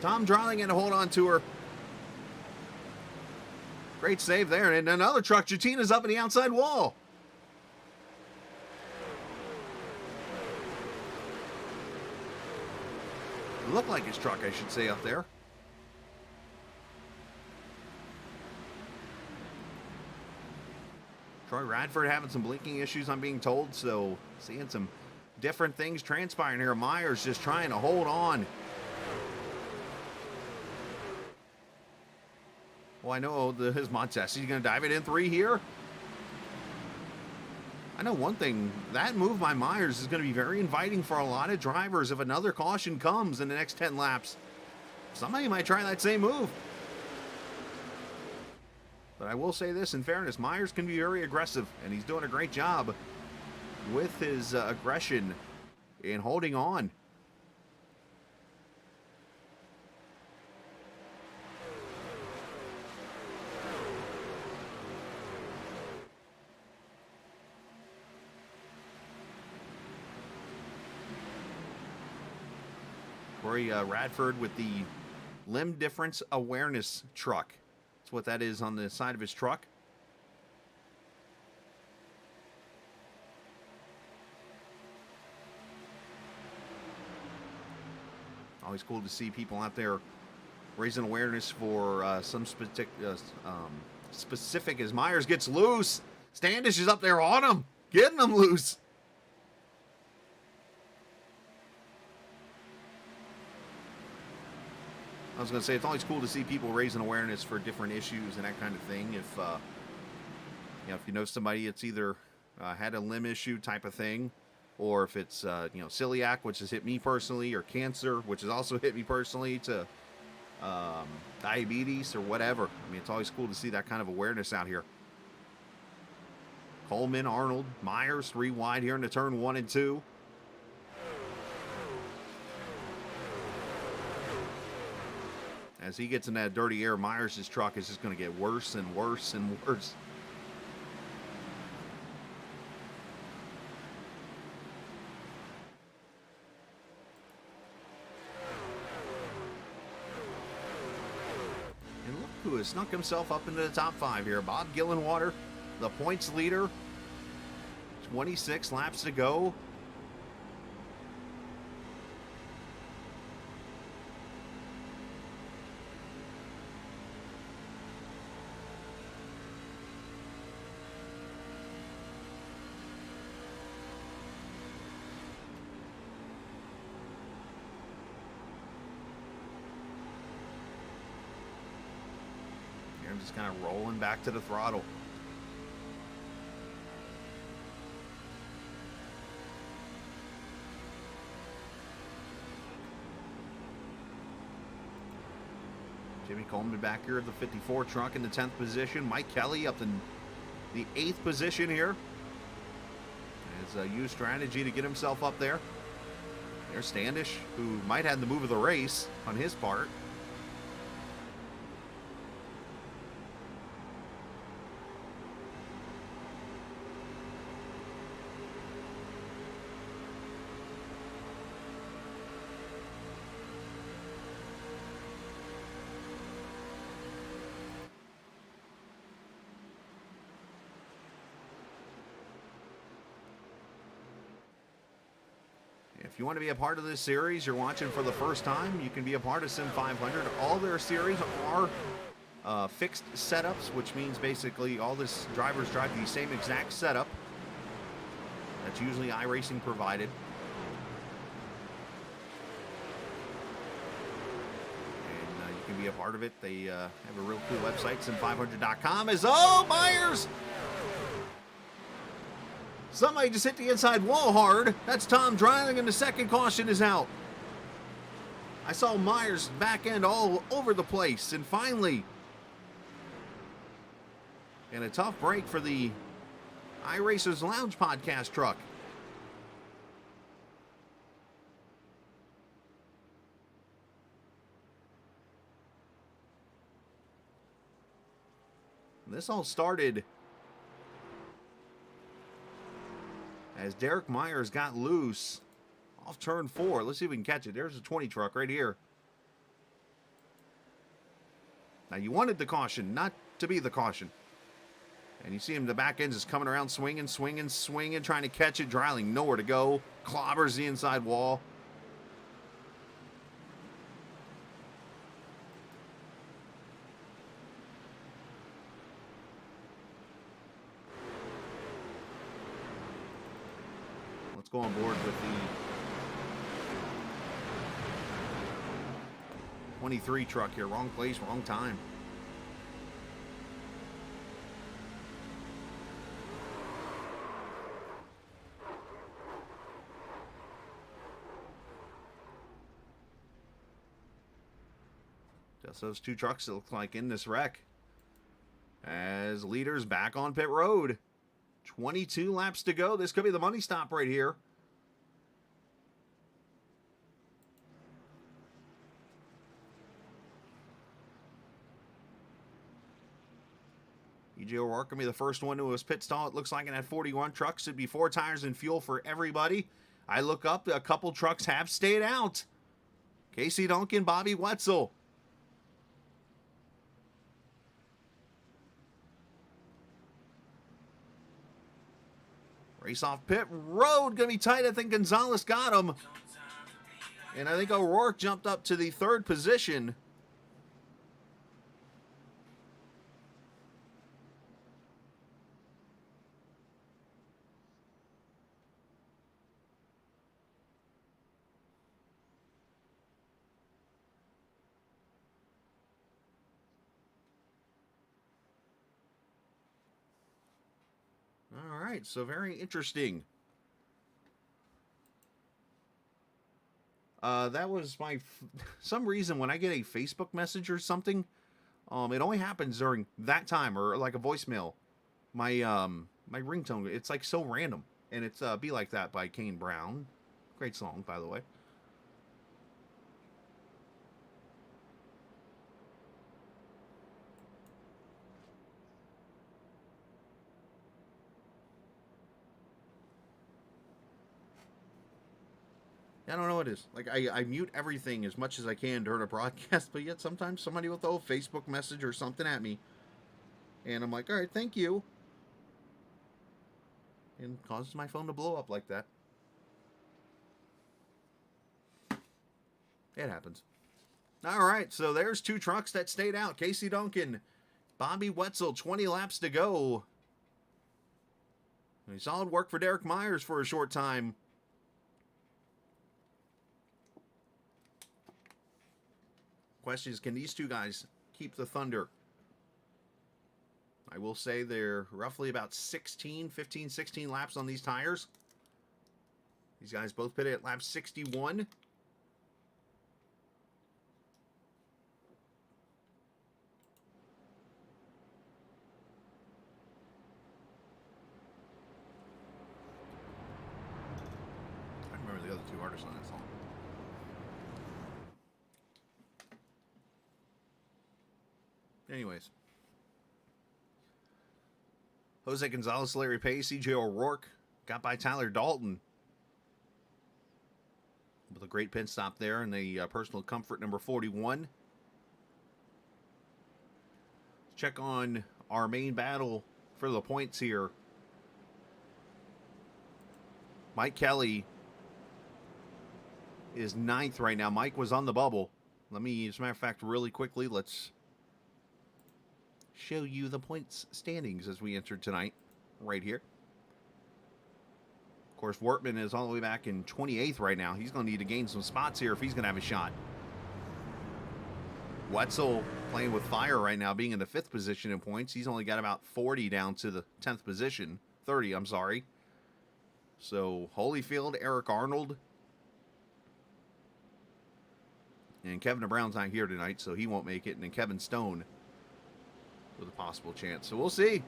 Tom Drawling had to hold on to her. Great save there. And another truck, Jatina's up in the outside wall. It looked like his truck, I should say, up there. Troy Radford having some blinking issues, I'm being told, so seeing some different things transpiring here. Myers just trying to hold on. Well, I know his Montesi, he's going to dive it in 3 here. I know one thing, that move by Myers is going to be very inviting for a lot of drivers. If another caution comes in the next 10 laps, somebody might try that same move. But I will say this, in fairness, Myers can be very aggressive, and he's doing a great job with his aggression in holding on. Corey Radford with the limb difference awareness truck. That's what that is on the side of his truck. Always cool to see people out there raising awareness for some specific as Myers gets loose. Standish is up there on him, getting him loose. I was going to say, it's always cool to see people raising awareness for different issues and that kind of thing. If if you know somebody that's either had a limb issue type of thing, or if it's celiac, which has hit me personally, or cancer, which has also hit me personally, to diabetes or whatever. I mean, it's always cool to see that kind of awareness out here. Coleman, Arnold, Myers, 3 wide here into turn 1 and 2. As he gets in that dirty air, Myers' truck is just going to get worse and worse and worse. And look who has snuck himself up into the top 5 here. Bob Gillenwater, the points leader. 26 laps to go. I'm just kind of rolling back to the throttle. Jimmy Coleman back here at the 54 truck in the 10th position. Mike Kelly up in the 8th position here. Has used strategy to get himself up there. There's Standish, who might have the move of the race on his part. If you want to be a part of this series, you're watching for the first time, you can be a part of Sim500. All their series are fixed setups, which means basically all this drivers drive the same exact setup. That's usually iRacing provided. And you can be a part of it. They have a real cool website, sim500.com. Myers! Somebody just hit the inside wall hard. That's Tom Dreiling, and the second caution is out. I saw Myers' back end all over the place, and finally, and a tough break for the iRacers Lounge podcast truck. This all started as Derek Myers got loose off turn 4. Let's see if we can catch it. There's a 20 truck right here. Now, you wanted the caution, not to be the caution. And you see him, the back end is coming around, swinging, trying to catch it. Dreiling, nowhere to go. Clobbers the inside wall. Let's go on board with the 23 truck here. Wrong place, wrong time. Just those 2 trucks, it looks like, in this wreck. As leaders back on pit road. 22 laps to go. This could be the money stop right here. EJ O'Rourke will be the first one to his pit stall. It looks like in that 41 truck should be 4 tires and fuel for everybody. I look up, a couple trucks have stayed out. Casey Duncan, Bobby Wetzel. Race off pit road, gonna be tight. I think Gonzalez got him. And I think O'Rourke jumped up to the 3rd position. right, so very interesting. That was my some reason when I get a Facebook message or something, it only happens during that time or like a voicemail. My ringtone, it's like so random, and it's "Be Like That" by Kane Brown. Great song, by the way. I don't know what it is. Like, I mute everything as much as I can during a broadcast, but yet sometimes somebody will throw a Facebook message or something at me. And I'm like, all right, thank you. And causes my phone to blow up like that. It happens. All right, so there's two trucks that stayed out. Casey Duncan, Bobby Wetzel, 20 laps to go. And solid work for Derek Myers for a short time. Question is, can these two guys keep the thunder? I will say they're roughly about 15, 16 laps on these tires. These guys both pitted at lap 61. I remember the other two artists on that song. Anyways. Jose Gonzalez, Larry Pace, CJ O'Rourke got by Tyler Dalton. With a great pit stop there in the personal comfort number 41. Check on our main battle for the points here. Mike Kelly is 9th right now. Mike was on the bubble. Let me, as a matter of fact, really quickly, let's show you the points standings as we enter tonight, right here. Of course, Wortman is all the way back in 28th right now. He's going to need to gain some spots here if he's going to have a shot. Wetzel playing with fire right now, being in the 5th position in points. He's only got about 40 down to the 10th position. 30, I'm sorry. So, Holyfield, Eric Arnold. And Kevin Brown's not here tonight, so he won't make it. And then Kevin Stone with a possible chance. So we'll see.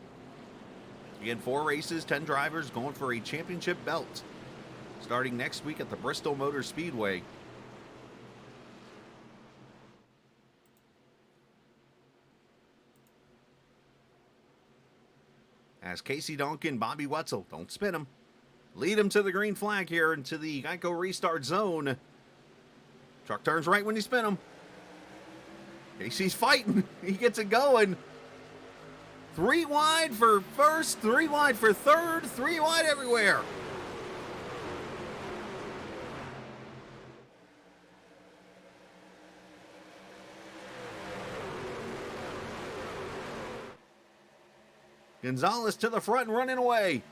Again, 4 races, 10 drivers going for a championship belt. Starting next week at the Bristol Motor Speedway. As Casey Duncan, Bobby Wetzel, don't spin him, lead him to the green flag here into the Geico restart zone. Truck turns right when you spin him. Casey's fighting. He gets it going. 3 wide for first, 3 wide for third, 3 wide everywhere. Gonzalez to the front and running away.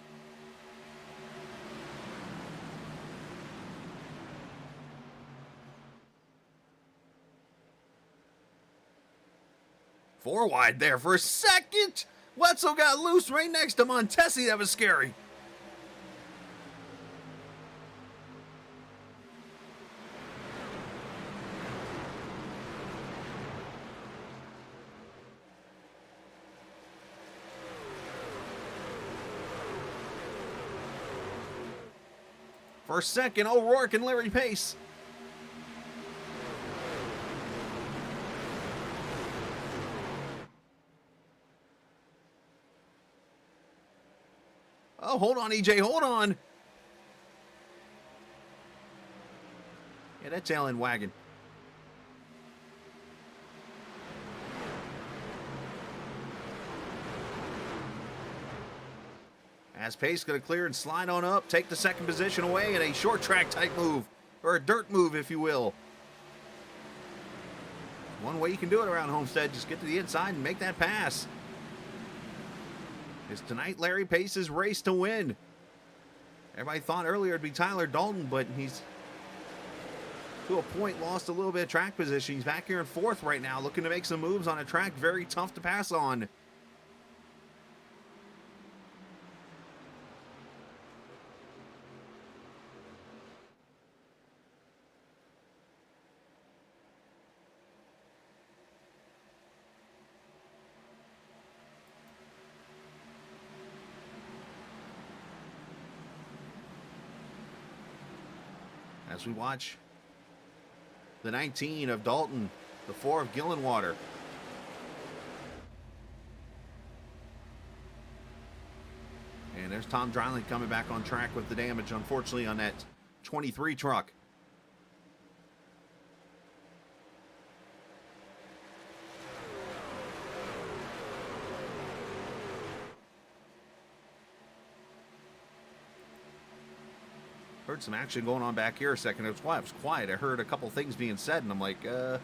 Four wide there for a second. Wetzel got loose right next to Montesi. That was scary. For a second, O'Rourke and Larry Pace. Oh, hold on, EJ, hold on. Yeah, that tail end wagon. As Pace going to clear and slide on up, take the second position away in a short track type move, or a dirt move, if you will. One way you can do it around Homestead, just get to the inside and make that pass. Is tonight Larry Pace's race to win. Everybody thought earlier it'd be Tyler Dalton, but he's to a point lost a little bit of track position. He's back here in 4th right now, looking to make some moves on a track very tough to pass on. as we watch the 19 of Dalton, the 4 of Gillenwater. And there's Tom Dryling coming back on track with the damage, unfortunately, on that 23 truck. Heard some action going on back here a second. It was quiet. I heard a couple things being said, and I'm like, it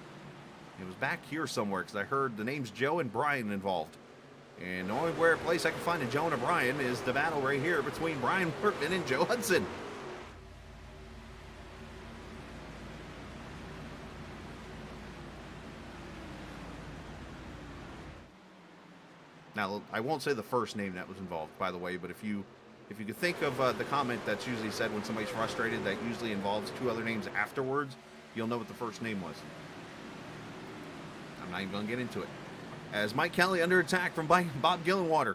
was back here somewhere, because I heard the names Joe and Brian involved. And the only place I can find a Joe and a Brian is the battle right here between Brian Workman and Joe Hudson. Now, I won't say the first name that was involved, by the way, but if you could think of the comment that's usually said when somebody's frustrated that usually involves 2 other names afterwards, you'll know what the first name was. I'm not even going to get into it. As Mike Kelly under attack from Bob Gillenwater.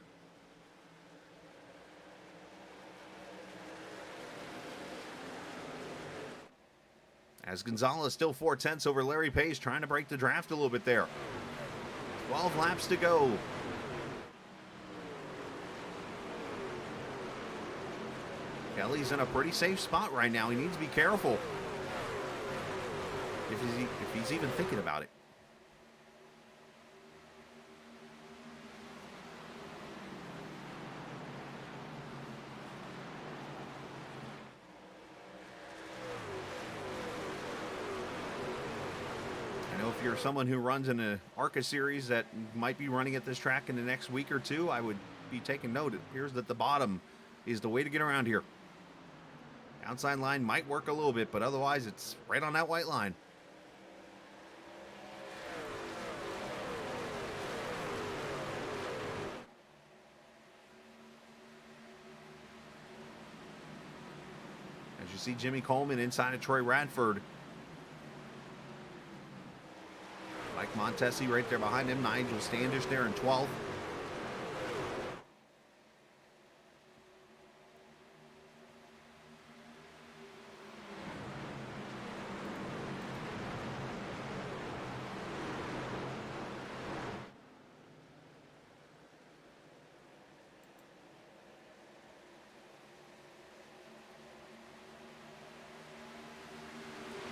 As Gonzalez still 4/10 over Larry Pace, trying to break the draft a little bit there. 12 laps to go. Kelly's in a pretty safe spot right now. He needs to be careful. If he's even thinking about it. I know if you're someone who runs in an ARCA series that might be running at this track in the next week or two, I would be taking note. It appears that the bottom is the way to get around here. Outside line might work a little bit, but otherwise it's right on that white line. As you see Jimmy Coleman inside of Troy Radford. Mike Montesi right there behind him. Nigel Standish there in 12th.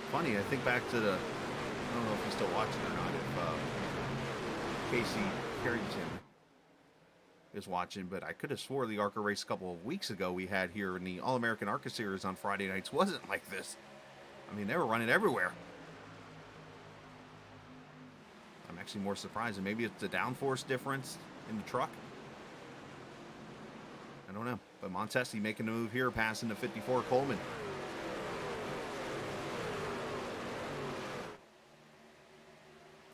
Funny, I think back to the, I don't know if he's still watching or not, if Casey Carrington is watching, but I could have swore the ARCA race a couple of weeks ago we had here in the All-American ARCA Series on Friday nights wasn't like this. I mean, they were running everywhere. I'm actually more surprised, and maybe it's the downforce difference in the truck. I don't know, but Montesi making the move here, passing the 54 Coleman.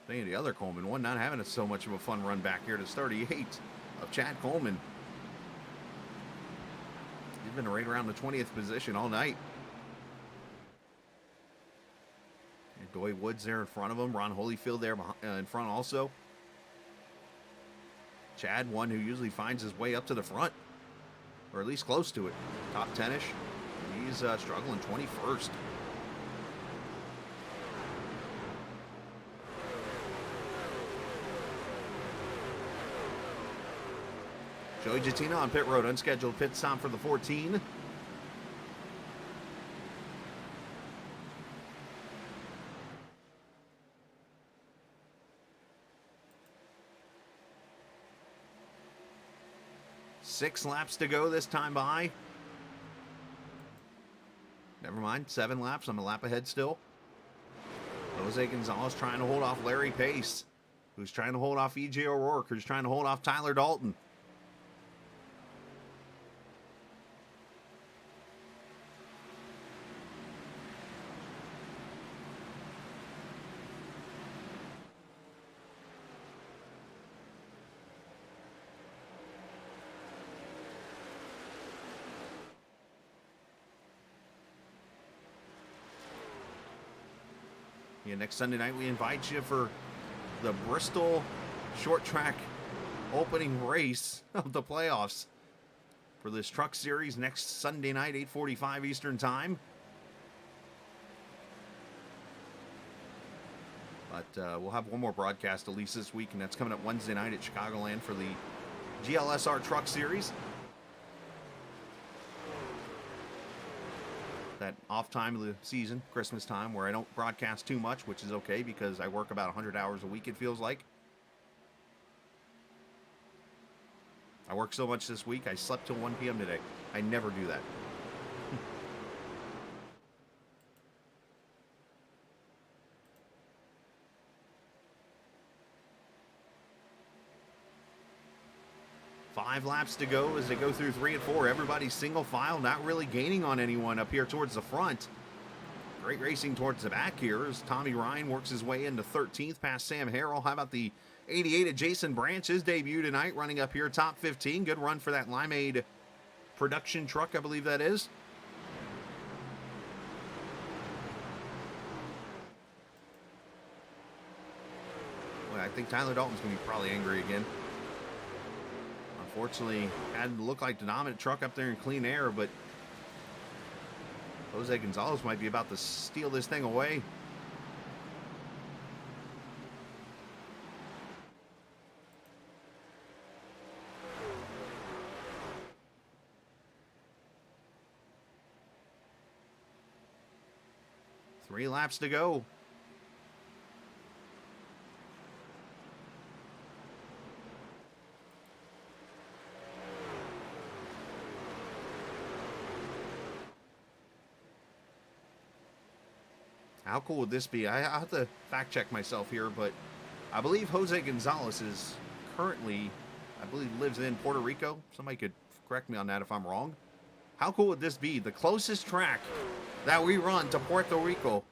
The other Coleman one not having so much of a fun run back here to 38 of Chad Coleman. He's been right around the 20th position all night. And Doy Woods there in front of him. Ron Holyfield there in front also. Chad, one who usually finds his way up to the front, or at least close to it. Top 10-ish. He's struggling 21st. Joey Jettina on pit road, unscheduled pit stop for the 14. Six laps to go this time by. Never mind, 7 laps. I'm a lap ahead still. Jose Gonzalez trying to hold off Larry Pace, who's trying to hold off E.J. O'Rourke, who's trying to hold off Tyler Dalton. Yeah, next Sunday night we invite you for the Bristol short track opening race of the playoffs for this truck series next Sunday night, 8:45 Eastern time. But we'll have one more broadcast at least this week, and that's coming up Wednesday night at Chicagoland for the GLSR Truck Series. That off time of the season, Christmas time, where I don't broadcast too much, which is okay because I work about 100 hours a week, it feels like. I worked so much this week, I slept till 1 p.m. today. I never do that. Five laps to go as they go through 3 and 4. Everybody's single file, not really gaining on anyone up here towards the front. Great racing towards the back here as Tommy Ryan works his way into 13th past Sam Harrell. How about the 88 of Jason Branch, his debut tonight, running up here top 15. Good run for that Limeade production truck, I believe that is. Well, I think Tyler Dalton's going to be probably angry again. Unfortunately, had to look like the dominant truck up there in clean air, but Jose Gonzalez might be about to steal this thing away. Three laps to go. How cool would this be? I have to fact check myself here, but I believe Jose Gonzalez is currently, I believe, lives in Puerto Rico. Somebody could correct me on that if I'm wrong. How cool would this be? The closest track that we run to Puerto Rico,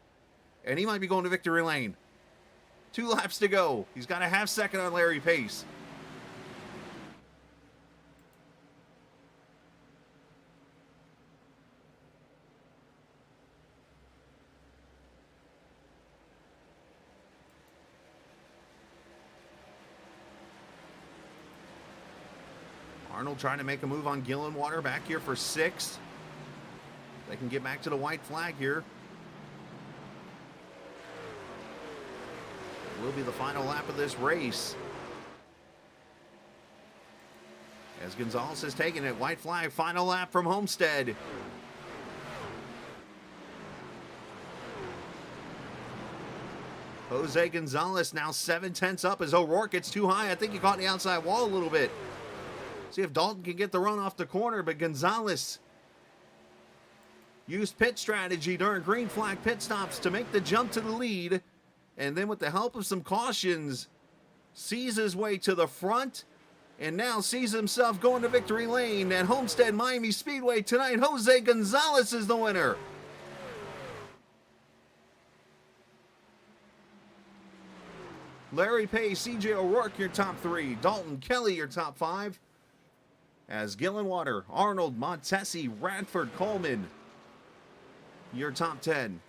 and he might be going to victory lane. 2 laps to go. He's got a half second on Larry Pace. Arnold trying to make a move on Gillenwater back here for 6th. They can get back to the white flag here. It will be the final lap of this race. As Gonzalez has taken it, white flag, final lap from Homestead. Jose Gonzalez now 7/10 up as O'Rourke gets too high. I think he caught the outside wall a little bit. See if Dalton can get the run off the corner, but Gonzalez used pit strategy during green flag pit stops to make the jump to the lead, and then with the help of some cautions, sees his way to the front, and now sees himself going to victory lane at Homestead Miami Speedway tonight. Jose Gonzalez is the winner. Larry Pace, CJ O'Rourke, your top 3. Dalton Kelly, your top 5. As Gillenwater, Arnold, Montesi, Radford, Coleman, your top 10.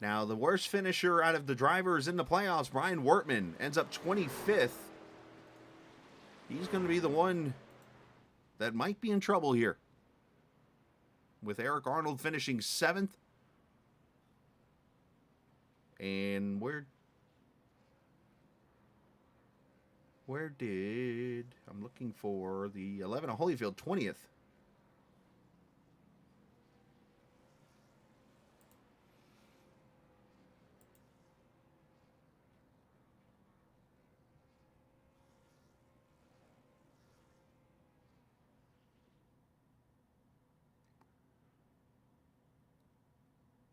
Now, the worst finisher out of the drivers in the playoffs, Brian Wortman, ends up 25th. He's going to be the one that might be in trouble here, with Eric Arnold finishing 7th. And where did, I'm looking for the 11 of Holyfield, 20th.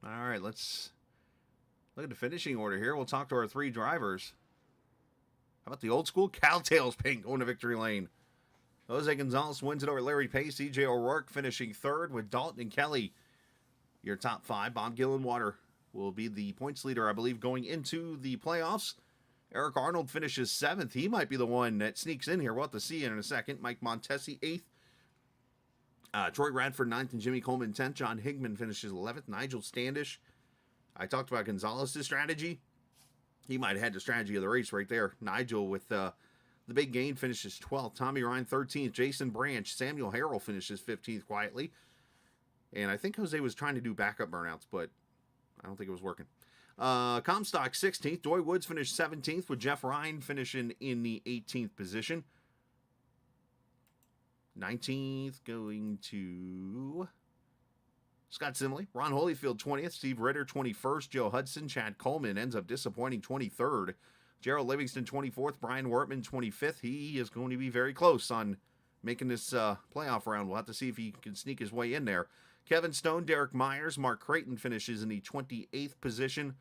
All right, let's look at the finishing order here. We'll talk to our 3 drivers. How about the old school Cowtails paint going to victory lane? Jose Gonzalez wins it over Larry Pace. CJ O'Rourke finishing 3rd with Dalton and Kelly, your top 5. Bob Gillenwater will be the points leader, I believe, going into the playoffs. Eric Arnold finishes 7th. He might be the one that sneaks in here. We'll have to see in a second. Mike Montesi, 8th. Troy Radford, 9th, and Jimmy Coleman, 10th. John Higman finishes 11th. Nigel Standish. I talked about Gonzalez's strategy. He might have had the strategy of the race right there. Nigel with the The Big Gain finishes 12th. Tommy Ryan 13th. Jason Branch. Samuel Harrell finishes 15th quietly. And I think Jose was trying to do backup burnouts, but I don't think it was working. Comstock 16th. Doy Woods finished 17th with Jeff Ryan finishing in the 18th position. 19th going to Scott Simley. Ron Holyfield 20th. Steve Ritter 21st. Joe Hudson. Chad Coleman ends up disappointing 23rd. Gerald Livingston 24th. Brian Wortman 25th. He is going to be very close on making this playoff round. We'll have to see if he can sneak his way in there. Kevin Stone, Derek Myers, Mark Creighton finishes in the 28th position.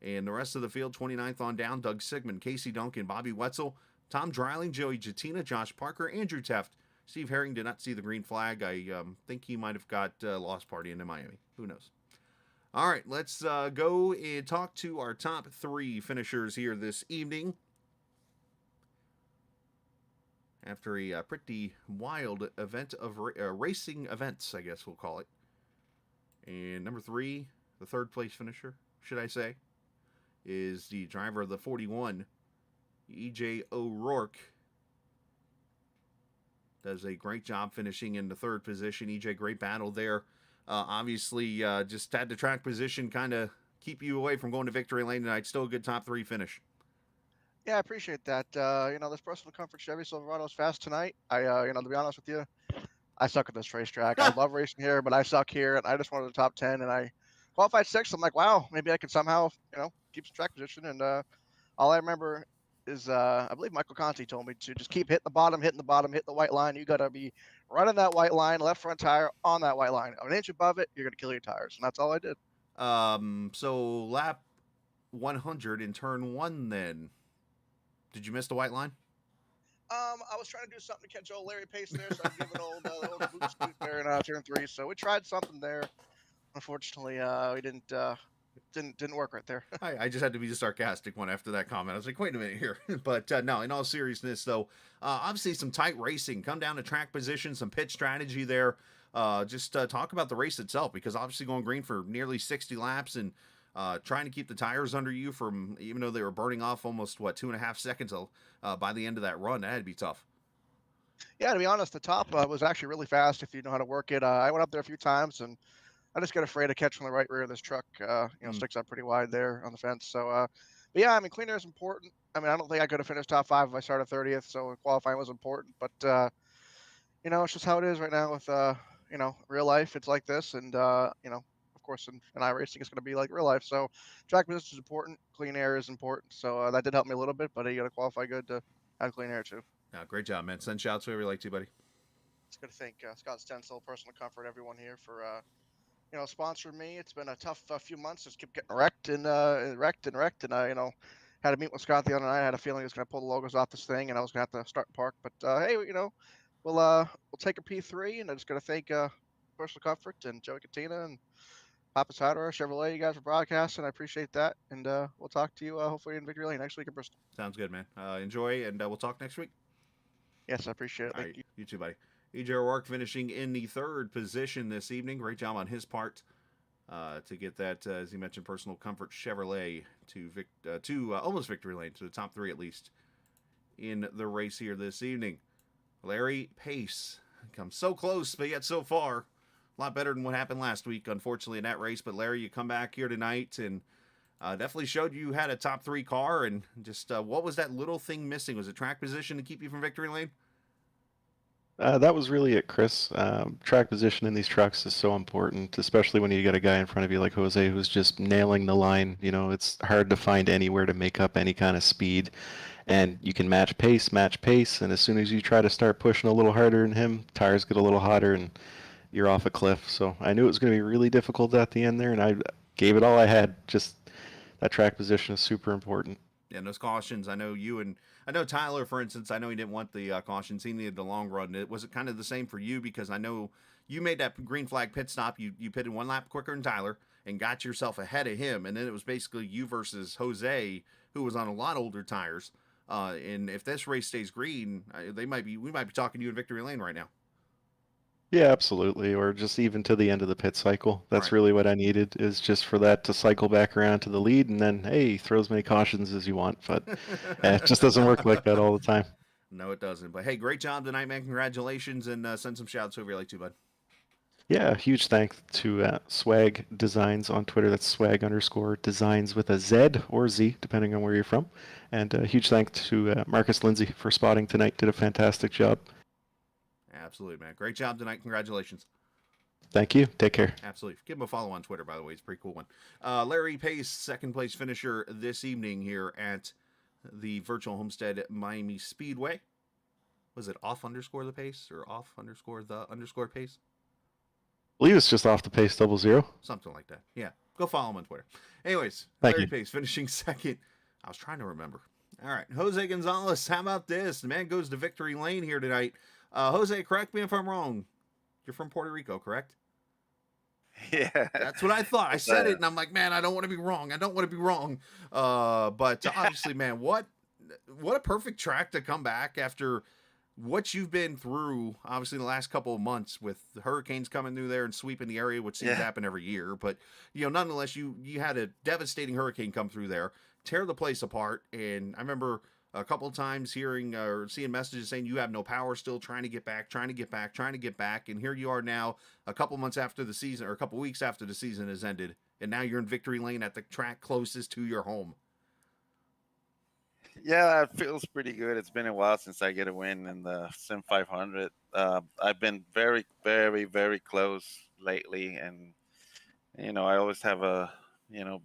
And the rest of the field, 29th on down, Doug Sigmund, Casey Duncan, Bobby Wetzel, Tom Dreiling, Joey Jatina, Josh Parker, Andrew Teft. Steve Herring did not see the green flag. I think he might have got lost party into Miami. Who knows? All right, let's go and talk to our top 3 finishers here this evening. After a pretty wild event of racing events, I guess we'll call it. And number 3, the third place finisher, should I say, is the driver of the 41, E.J. O'Rourke. Does a great job finishing in the third position. EJ, great battle there. Obviously, just had the track position kind of keep you away from going to victory lane tonight. Still a good top 3 finish. Yeah, I appreciate that. This personal comfort Chevy Silverado is fast tonight. To be honest with you, I suck at this racetrack. I love racing here, but I suck here, and I just wanted the top 10, and I qualified 6th. I'm like, wow, maybe I can somehow, keep some track position. And all I remember is I believe Michael Conti told me to just keep hitting the bottom, hit the white line. You got to be running that white line, left front tire on that white line. An inch above it, you're going to kill your tires, and that's all I did. So lap 100 in turn 1 then. Did you miss the white line? I was trying to do something to catch old Larry Pace there, so I give it old boot scoot there in turn 3. So we tried something there. Unfortunately, we didn't work right there. I just had to be the sarcastic one after that comment. I was like, wait a minute here. But no, in all seriousness, though, obviously some tight racing. Come down to track position, some pit strategy there. Just talk about the race itself, because obviously going green for nearly 60 laps and trying to keep the tires under you from, even though they were burning off almost, 2.5 seconds by the end of that run, that'd be tough. Yeah, to be honest, the top was actually really fast if you know how to work it. I went up there a few times, and I just get afraid of catching the right rear of this truck. Sticks up pretty wide there on the fence. So, but yeah, clean air is important. I don't think I could have finished top 5 if I started 30th. So qualifying was important. But it's just how it is right now with real life. It's like this, and of course, in iRacing, it's going to be like real life. So track position is important. Clean air is important. So that did help me a little bit, but you got to qualify good to have clean air too. Yeah, great job, man. Send shouts to whoever you like to, buddy. It's good to thank Scott Stencil, Personal Comfort, everyone here for sponsored me. It's been a tough few months. Just keep getting wrecked and wrecked. And I, had to meet with Scott the other night. I had a feeling he was going to pull the logos off this thing, and I was going to have to start park. But hey, we'll take a P3, and I'm just going to thank Personal Comfort and Joey Katina and Papa's Hardware, Chevrolet, you guys for broadcasting. I appreciate that, and we'll talk to you hopefully in Victory Lane next week in Bristol. Sounds good, man. Enjoy, and we'll talk next week. Yes, I appreciate it. Thank you. You too, buddy. E.J. O'Rourke finishing in the third position this evening. Great job on his part to get that, as he mentioned, Personal Comfort Chevrolet to almost victory lane, to the top 3 at least in the race here this evening. Larry Pace comes so close, but yet so far. A lot better than what happened last week, unfortunately, in that race. But Larry, you come back here tonight and definitely showed you had a top 3 car. And just what was that little thing missing? Was it track position to keep you from victory lane? That was really it, Chris. Track position in these trucks is so important, especially when you got a guy in front of you like Jose who's just nailing the line. It's hard to find anywhere to make up any kind of speed. And you can match pace, and as soon as you try to start pushing a little harder than him, tires get a little hotter, and you're off a cliff. So I knew it was going to be really difficult at the end there, and I gave it all I had. Just that track position is super important. Yeah, and those cautions, I know Tyler, for instance, I know he didn't want the cautions. He needed the long run. Was it kind of the same for you? Because I know you made that green flag pit stop. You pitted 1 lap quicker than Tyler and got yourself ahead of him. And then it was basically you versus Jose, who was on a lot older tires. And if this race stays green, we might be talking to you in victory lane right now. Yeah, absolutely. Or just even to the end of the pit cycle. That's right. Really what I needed, is just for that to cycle back around to the lead, and then, hey, throw as many cautions as you want. But it just doesn't work like that all the time. No, it doesn't. But hey, great job tonight, man. Congratulations, and send some shouts over you like to, bud. Yeah, huge thanks to Swag Designs on Twitter. That's swag_designs with a Z or Z, depending on where you're from. And huge thanks to Marcus Lindsay for spotting tonight. Did a fantastic job. Absolutely, man. Great job tonight. Congratulations. Thank you. Take care. Absolutely. Give him a follow on Twitter, by the way. It's a pretty cool one. Larry Pace, second place finisher this evening here at the virtual Homestead Miami Speedway. Was it off_the pace or off_the pace? I believe it's just off the pace 00. Something like that. Yeah. Go follow him on Twitter. Anyways, Thank Larry you. Pace finishing second. I was trying to remember. All right. Jose Gonzalez, how about this? The man goes to victory lane here tonight. Jose, correct me if I'm wrong. You're from Puerto Rico, correct? Yeah. That's what I thought. I said it, and I'm like, man, I don't want to be wrong. I don't want to be wrong. But obviously, man, what a perfect track to come back after what you've been through, obviously, the last couple of months with the hurricanes coming through there and sweeping the area, which seems to happen every year. But, nonetheless, you had a devastating hurricane come through there, tear the place apart. And I remember a couple of times hearing or seeing messages saying you have no power still, trying to get back. And here you are now, a couple months after the season, or a couple weeks after the season has ended. And now you're in victory lane at the track closest to your home. Yeah, it feels pretty good. It's been a while since I get a win in the Sim500. I've been very, very, very close lately, and I always have a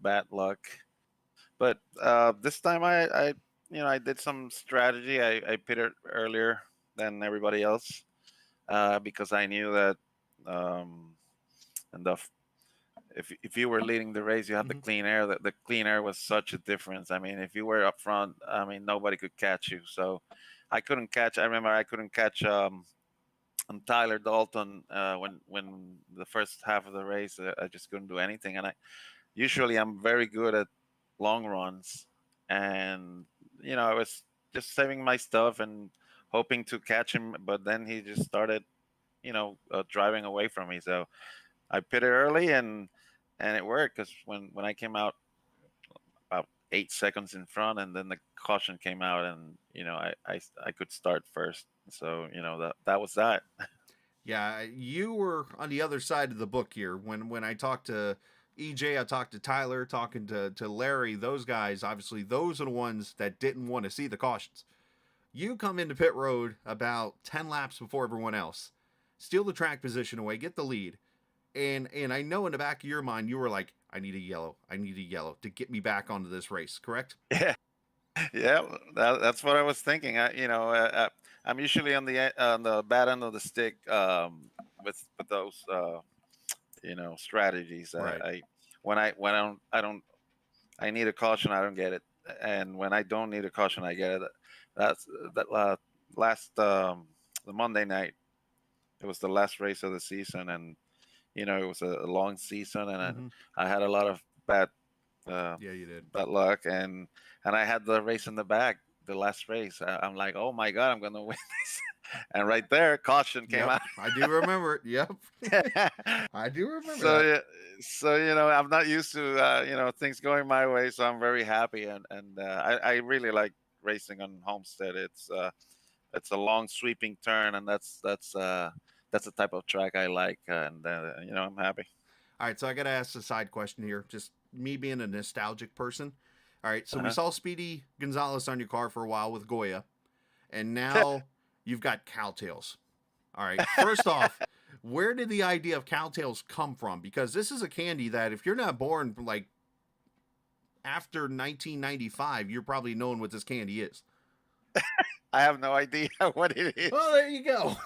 bad luck. But this time I did some strategy. I pitted earlier than everybody else because I knew that and if you were leading the race, you had the clean air. The clean air was such a difference. I mean, if you were up front, I mean, nobody could catch you. So I couldn't catch. I remember I couldn't catch Tyler Dalton when the first half of the race. I just couldn't do anything. And I'm very good at long runs, and I was just saving my stuff and hoping to catch him. But then he just started, driving away from me. So I pitted early and it worked because when I came out about 8 seconds in front, and then the caution came out, and I could start first. So that was that. Yeah, you were on the other side of the book here. When I talked to EJ, I talked to Tyler, talking to Larry. Those guys, obviously, those are the ones that didn't want to see the cautions. You come into pit road about 10 laps before everyone else, steal the track position away, get the lead. And I know in the back of your mind, you were like, I need a yellow to get me back onto this race, correct? Yeah, yeah, that's what I was thinking. I'm usually on the bad end of the stick with those strategies. Right. I need a caution, I don't get it, and when I don't need a caution, I get it. That's that last the Monday night. It was the last race of the season, and it was a long season, and I had a lot of bad you did. bad luck, and I had the race in the back, the last race. I'm like, oh my god, I'm gonna win this, and right there, caution came out. I do remember it. Yep, I do remember. So I'm not used to things going my way, so I'm very happy, and I really like racing on Homestead. It's a long sweeping turn, and that's the type of track I like, and I'm happy. All right, so I got to ask a side question here. Just me being a nostalgic person. All right, so we saw Speedy Gonzalez on your car for a while with Goya, and now you've got Cowtails. All right, first off, where did the idea of Cowtails come from? Because this is a candy that if you're not born like after 1995, you're probably knowing what this candy is. I have no idea what it is. Oh, there you go.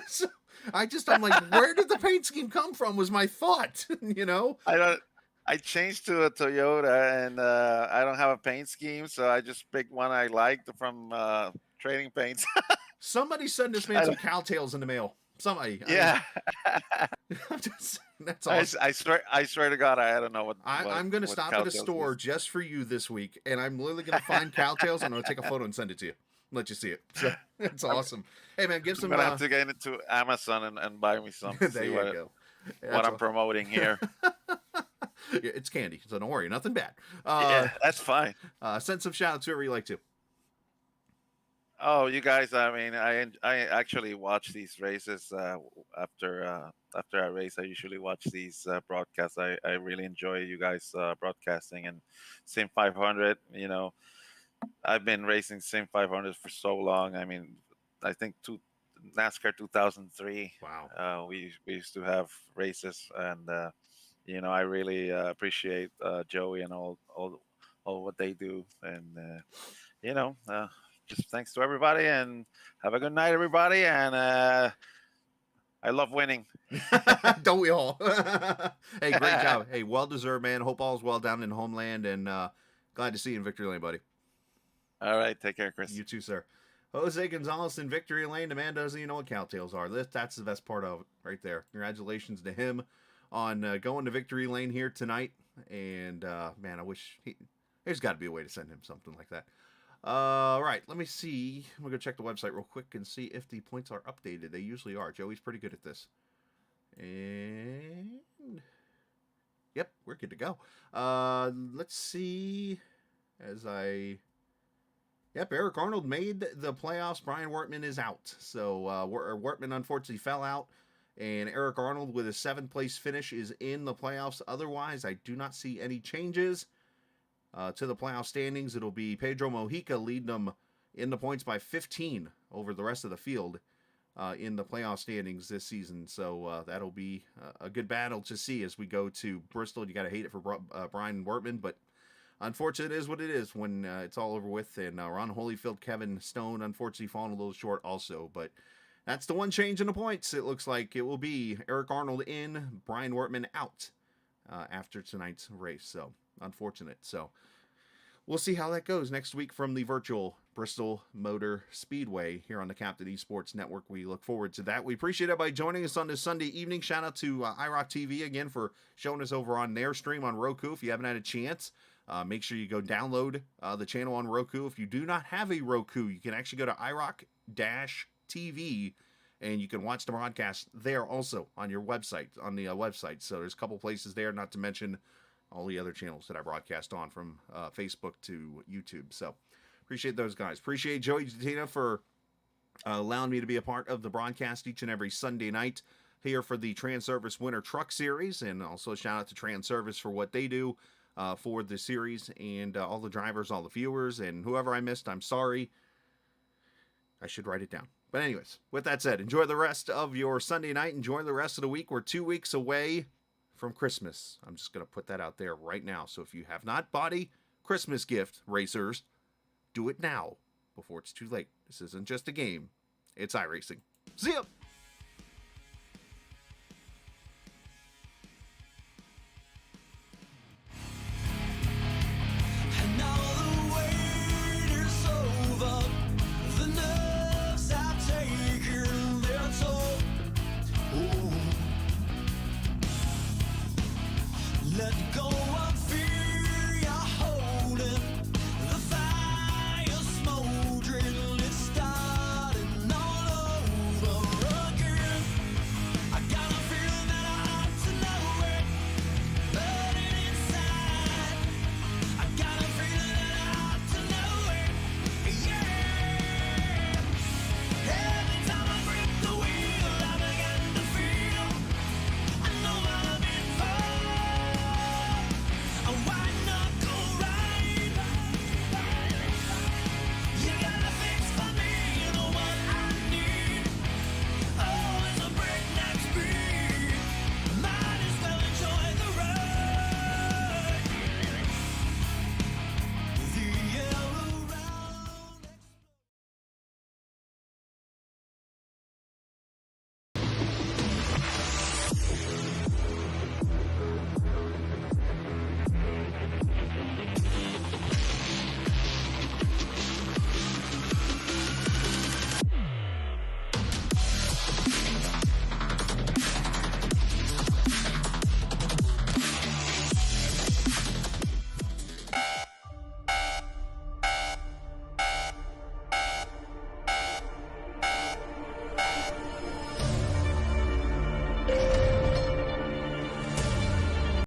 So, I'm like, where did the paint scheme come from? Was my thought, I changed to a Toyota, and I don't have a paint scheme, so I just picked one I liked from Trading Paints. Somebody send this man some Cowtails in the mail. Somebody. Yeah. That's awesome. I swear to God, I don't know what. I'm going to stop at a store just for you this week, and I'm literally going to find Cowtails. I'm going to take a photo and send it to you. Let you see it. So it's awesome. Hey man, give some. I'm gonna have to get into Amazon and buy me some. There you go. What I'm promoting here. Yeah, it's candy, so don't worry, nothing bad. Yeah, that's fine. Send some shout outs whoever you like to. Oh, you guys! I mean, I actually watch these races after I race. I usually watch these broadcasts. I really enjoy you guys broadcasting and Sim 500. You know, I've been racing Sim 500 for so long. I mean, I think NASCAR 2003. Wow. We used to have races, and I really appreciate Joey and all what they do, and just thanks to everybody, and have a good night, everybody. And I love winning. Don't we all? Hey, great job. Hey, well deserved, man. Hope all's well down in Homeland, and glad to see you in Victory Lane, buddy. All right, take care, Chris. You too, sir. Jose Gonzalez in Victory Lane. The man doesn't even know what cowtails are. That's the best part of it right there. Congratulations to him on going to Victory Lane here tonight. And, man, I wish there's got to be a way to send him something like that. Right, let me see. I'm going to go check the website real quick and see if the points are updated. They usually are. Joey's pretty good at this. And yep, we're good to go. Let's see. Yep, Eric Arnold made the playoffs. Brian Wortman is out. So Wortman unfortunately fell out. And Eric Arnold with a 7th place finish is in the playoffs. Otherwise, I do not see any changes to the playoff standings. It'll be Pedro Mojica leading them in the points by 15 over the rest of the field in the playoff standings this season. So that'll be a good battle to see as we go to Bristol. You got to hate it for Brian Wortman, but unfortunately, it is what it is when it's all over with. And Ron Holyfield, Kevin Stone, unfortunately, falling a little short also. But that's the one change in the points. It looks like it will be Eric Arnold in, Brian Wortman out after tonight's race. So unfortunate. So we'll see how that goes next week from the virtual Bristol Motor Speedway here on the Captain Esports Network. We look forward to that. We appreciate everybody joining us on this Sunday evening. Shout out to iRock TV again for showing us over on their stream on Roku. If you haven't had a chance, make sure you go download the channel on Roku. If you do not have a Roku, you can actually go to iRock-TV and you can watch the broadcast there also on your website, on the website. So there's a couple places there, not to mention all the other channels that I broadcast on from Facebook to YouTube. So appreciate those guys. Appreciate Joey Jatina for allowing me to be a part of the broadcast each and every Sunday night here for the Transervice Winter Truck Series. And also shout out to Transervice for what they do for the series, and all the drivers, all the viewers, and whoever I missed, I'm sorry. I should write it down. But anyways, with that said, enjoy the rest of your Sunday night. Enjoy the rest of the week. We're 2 weeks away from Christmas. I'm just going to put that out there right now. So if you have not bought a Christmas gift, racers, do it now before it's too late. This isn't just a game. It's iRacing. See ya!